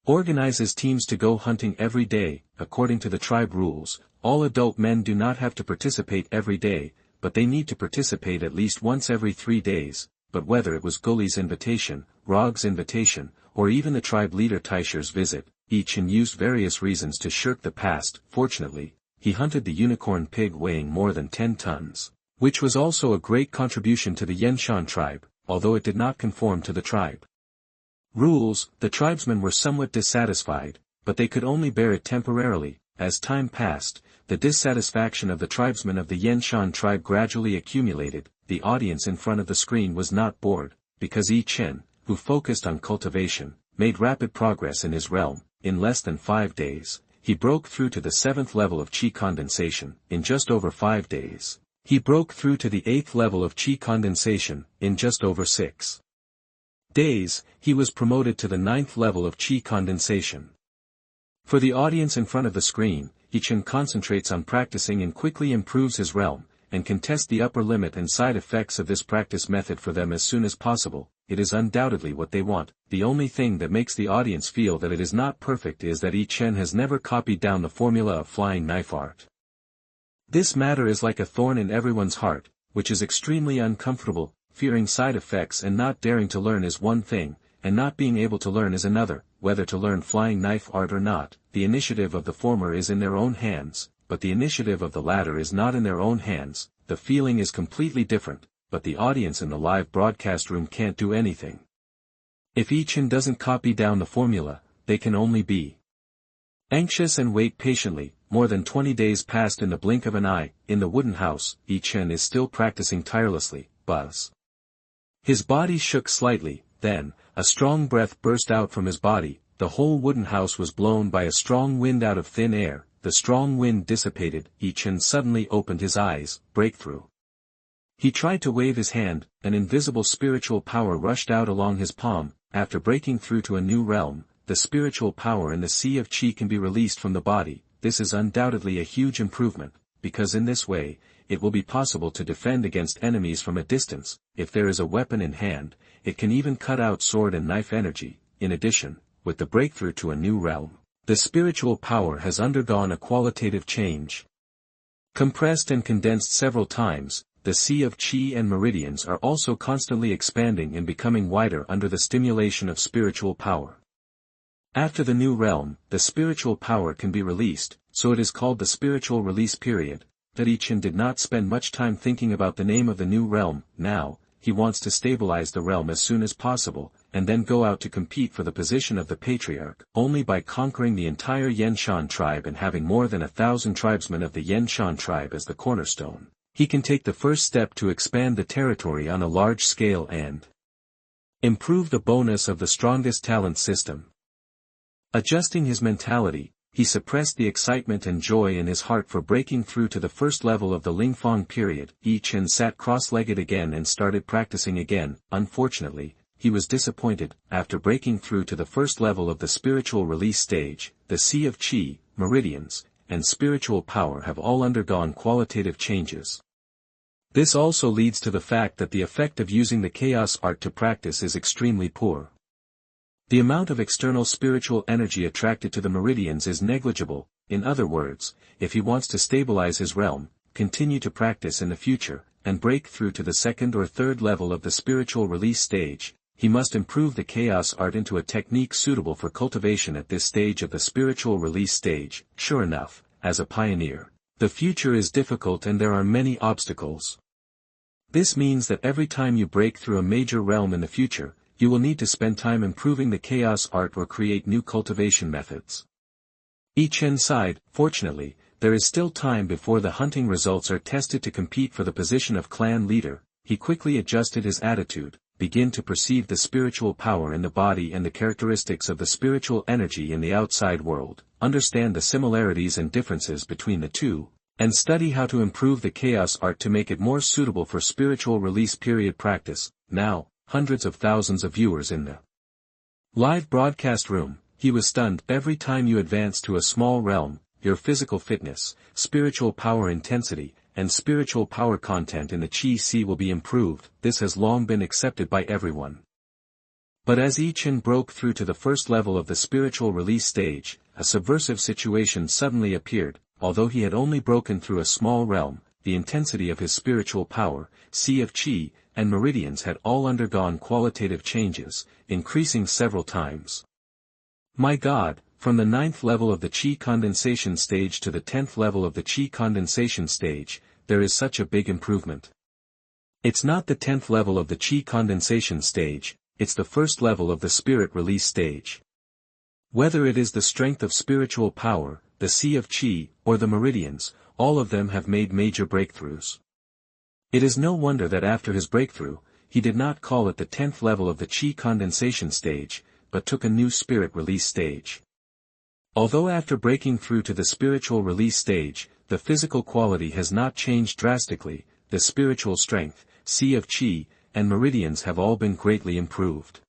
organizes teams to go hunting every day. According to the tribe rules, all adult men do not have to participate every day, but they need to participate at least once every 3 days. But whether it was Guli's invitation, Rog's invitation, or even the tribe leader Taisher's visit, Yi Chen used various reasons to shirk the past. Fortunately, he hunted the unicorn pig weighing more than 10 tons, which was also a great contribution to the Yanshan tribe, although it did not conform to the tribe rules. The tribesmen were somewhat dissatisfied, but they could only bear it temporarily. As time passed, the dissatisfaction of the tribesmen of the Yanshan tribe gradually accumulated. The audience in front of the screen was not bored, because Yi Chen, who focused on cultivation, made rapid progress in his realm. In less than 5 days, he broke through to the 7th level of Qi condensation. In just over 5 days, he broke through to the 8th level of Qi condensation. In just over 6 days, he was promoted to the 9th level of Qi condensation. For the audience in front of the screen, Yi Chen concentrates on practicing and quickly improves his realm, and can test the upper limit and side effects of this practice method for them as soon as possible. It is undoubtedly what they want. The only thing that makes the audience feel that it is not perfect is that Yi Chen has never copied down the formula of flying knife art. This matter is like a thorn in everyone's heart, which is extremely uncomfortable. Fearing side effects and not daring to learn is one thing, and not being able to learn is another. Whether to learn flying knife art or not, the initiative of the former is in their own hands, but the initiative of the latter is not in their own hands. The feeling is completely different, but the audience in the live broadcast room can't do anything. If Yi Chen doesn't copy down the formula, they can only be anxious and wait patiently. More than 20 days passed in the blink of an eye. In the wooden house, Yi Chen is still practicing tirelessly. Buzz. His body shook slightly. Then, a strong breath burst out from his body. The whole wooden house was blown by a strong wind out of thin air. The strong wind dissipated. Yi Chen suddenly opened his eyes. Breakthrough. He tried to wave his hand. An invisible spiritual power rushed out along his palm. After breaking through to a new realm, the spiritual power in the sea of Qi can be released from the body. This is undoubtedly a huge improvement, because in this way, it will be possible to defend against enemies from a distance. If there is a weapon in hand, it can even cut out sword and knife energy. In addition, with the breakthrough to a new realm, the spiritual power has undergone a qualitative change. Compressed and condensed several times, the sea of Qi and meridians are also constantly expanding and becoming wider under the stimulation of spiritual power. After the new realm, the spiritual power can be released, so it is called the spiritual release period. That Yi Chen did not spend much time thinking about the name of the new realm. Now, he wants to stabilize the realm as soon as possible, and then go out to compete for the position of the patriarch. Only by conquering the entire Yanshan tribe and having more than 1,000 tribesmen of the Yanshan tribe as the cornerstone, he can take the first step to expand the territory on a large scale and improve the bonus of the strongest talent system. Adjusting his mentality, he suppressed the excitement and joy in his heart for breaking through to the first level of the Lingfang period. Yi Chen sat cross-legged again and started practicing again. Unfortunately, he was disappointed. After breaking through to the first level of the spiritual release stage, the sea of Qi, meridians, and spiritual power have all undergone qualitative changes. This also leads to the fact that the effect of using the chaos art to practice is extremely poor. The amount of external spiritual energy attracted to the meridians is negligible. In other words, if he wants to stabilize his realm, continue to practice in the future, and break through to the second or third level of the spiritual release stage, he must improve the chaos art into a technique suitable for cultivation at this stage of the spiritual release stage. Sure enough, as a pioneer, the future is difficult and there are many obstacles. This means that every time you break through a major realm in the future, you will need to spend time improving the chaos art or create new cultivation methods. Yi Chen sighed. Fortunately, there is still time before the hunting results are tested to compete for the position of clan leader. He quickly adjusted his attitude, begin to perceive the spiritual power in the body and the characteristics of the spiritual energy in the outside world, understand the similarities and differences between the two, and study how to improve the chaos art to make it more suitable for spiritual release period practice. Now, hundreds of thousands of viewers in the live broadcast room. He was stunned. Every time you advance to a small realm, your physical fitness, spiritual power intensity, and spiritual power content in the Qi Ci will be improved. This has long been accepted by everyone. But as Yi Chen broke through to the first level of the spiritual release stage, a subversive situation suddenly appeared. Although he had only broken through a small realm, the intensity of his spiritual power, sea of Qi, and meridians had all undergone qualitative changes, increasing several times. My God, from the 9th level of the Qi condensation stage to the 10th level of the Qi condensation stage, there is such a big improvement. It's not the 10th level of the Qi condensation stage, it's the first level of the spirit release stage. Whether it is the strength of spiritual power, the sea of Qi, or the meridians, all of them have made major breakthroughs. It is no wonder that after his breakthrough, he did not call it the 10th level of the Qi condensation stage, but took a new spirit release stage. Although after breaking through to the spiritual release stage, the physical quality has not changed drastically, the spiritual strength, sea of Qi, and meridians have all been greatly improved.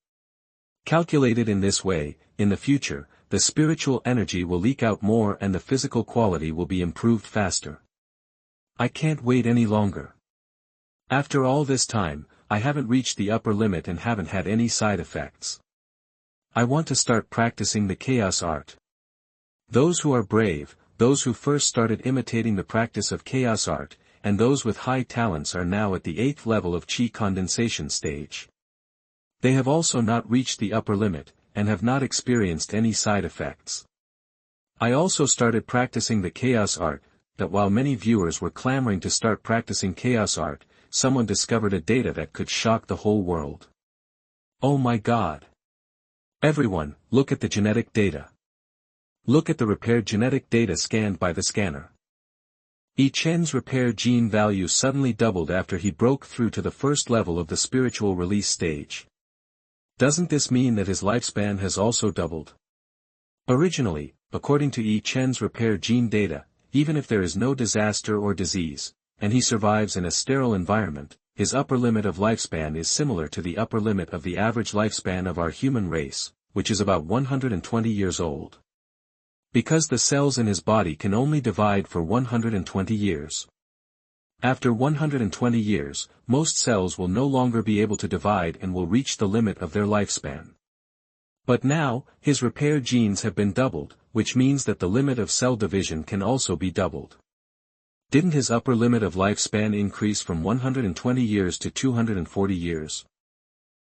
Calculated in this way, in the future, the spiritual energy will leak out more and the physical quality will be improved faster. I can't wait any longer. After all this time, I haven't reached the upper limit and haven't had any side effects. I want to start practicing the chaos art. Those who are brave, those who first started imitating the practice of chaos art, and those with high talents are now at the 8th level of Qi condensation stage. They have also not reached the upper limit, and have not experienced any side effects. I also started practicing the chaos art, that while many viewers were clamoring to start practicing chaos art, someone discovered a data that could shock the whole world. Oh my God! Everyone, look at the genetic data. Look at the repaired genetic data scanned by the scanner. Yi Chen's repair gene value suddenly doubled after he broke through to the first level of the spiritual release stage. Doesn't this mean that his lifespan has also doubled? Originally, according to Yi Chen's repair gene data, even if there is no disaster or disease, and he survives in a sterile environment, his upper limit of lifespan is similar to the upper limit of the average lifespan of our human race, which is about 120 years old. Because the cells in his body can only divide for 120 years. After 120 years, most cells will no longer be able to divide and will reach the limit of their lifespan. But now, his repair genes have been doubled, which means that the limit of cell division can also be doubled. Didn't his upper limit of lifespan increase from 120 years to 240 years?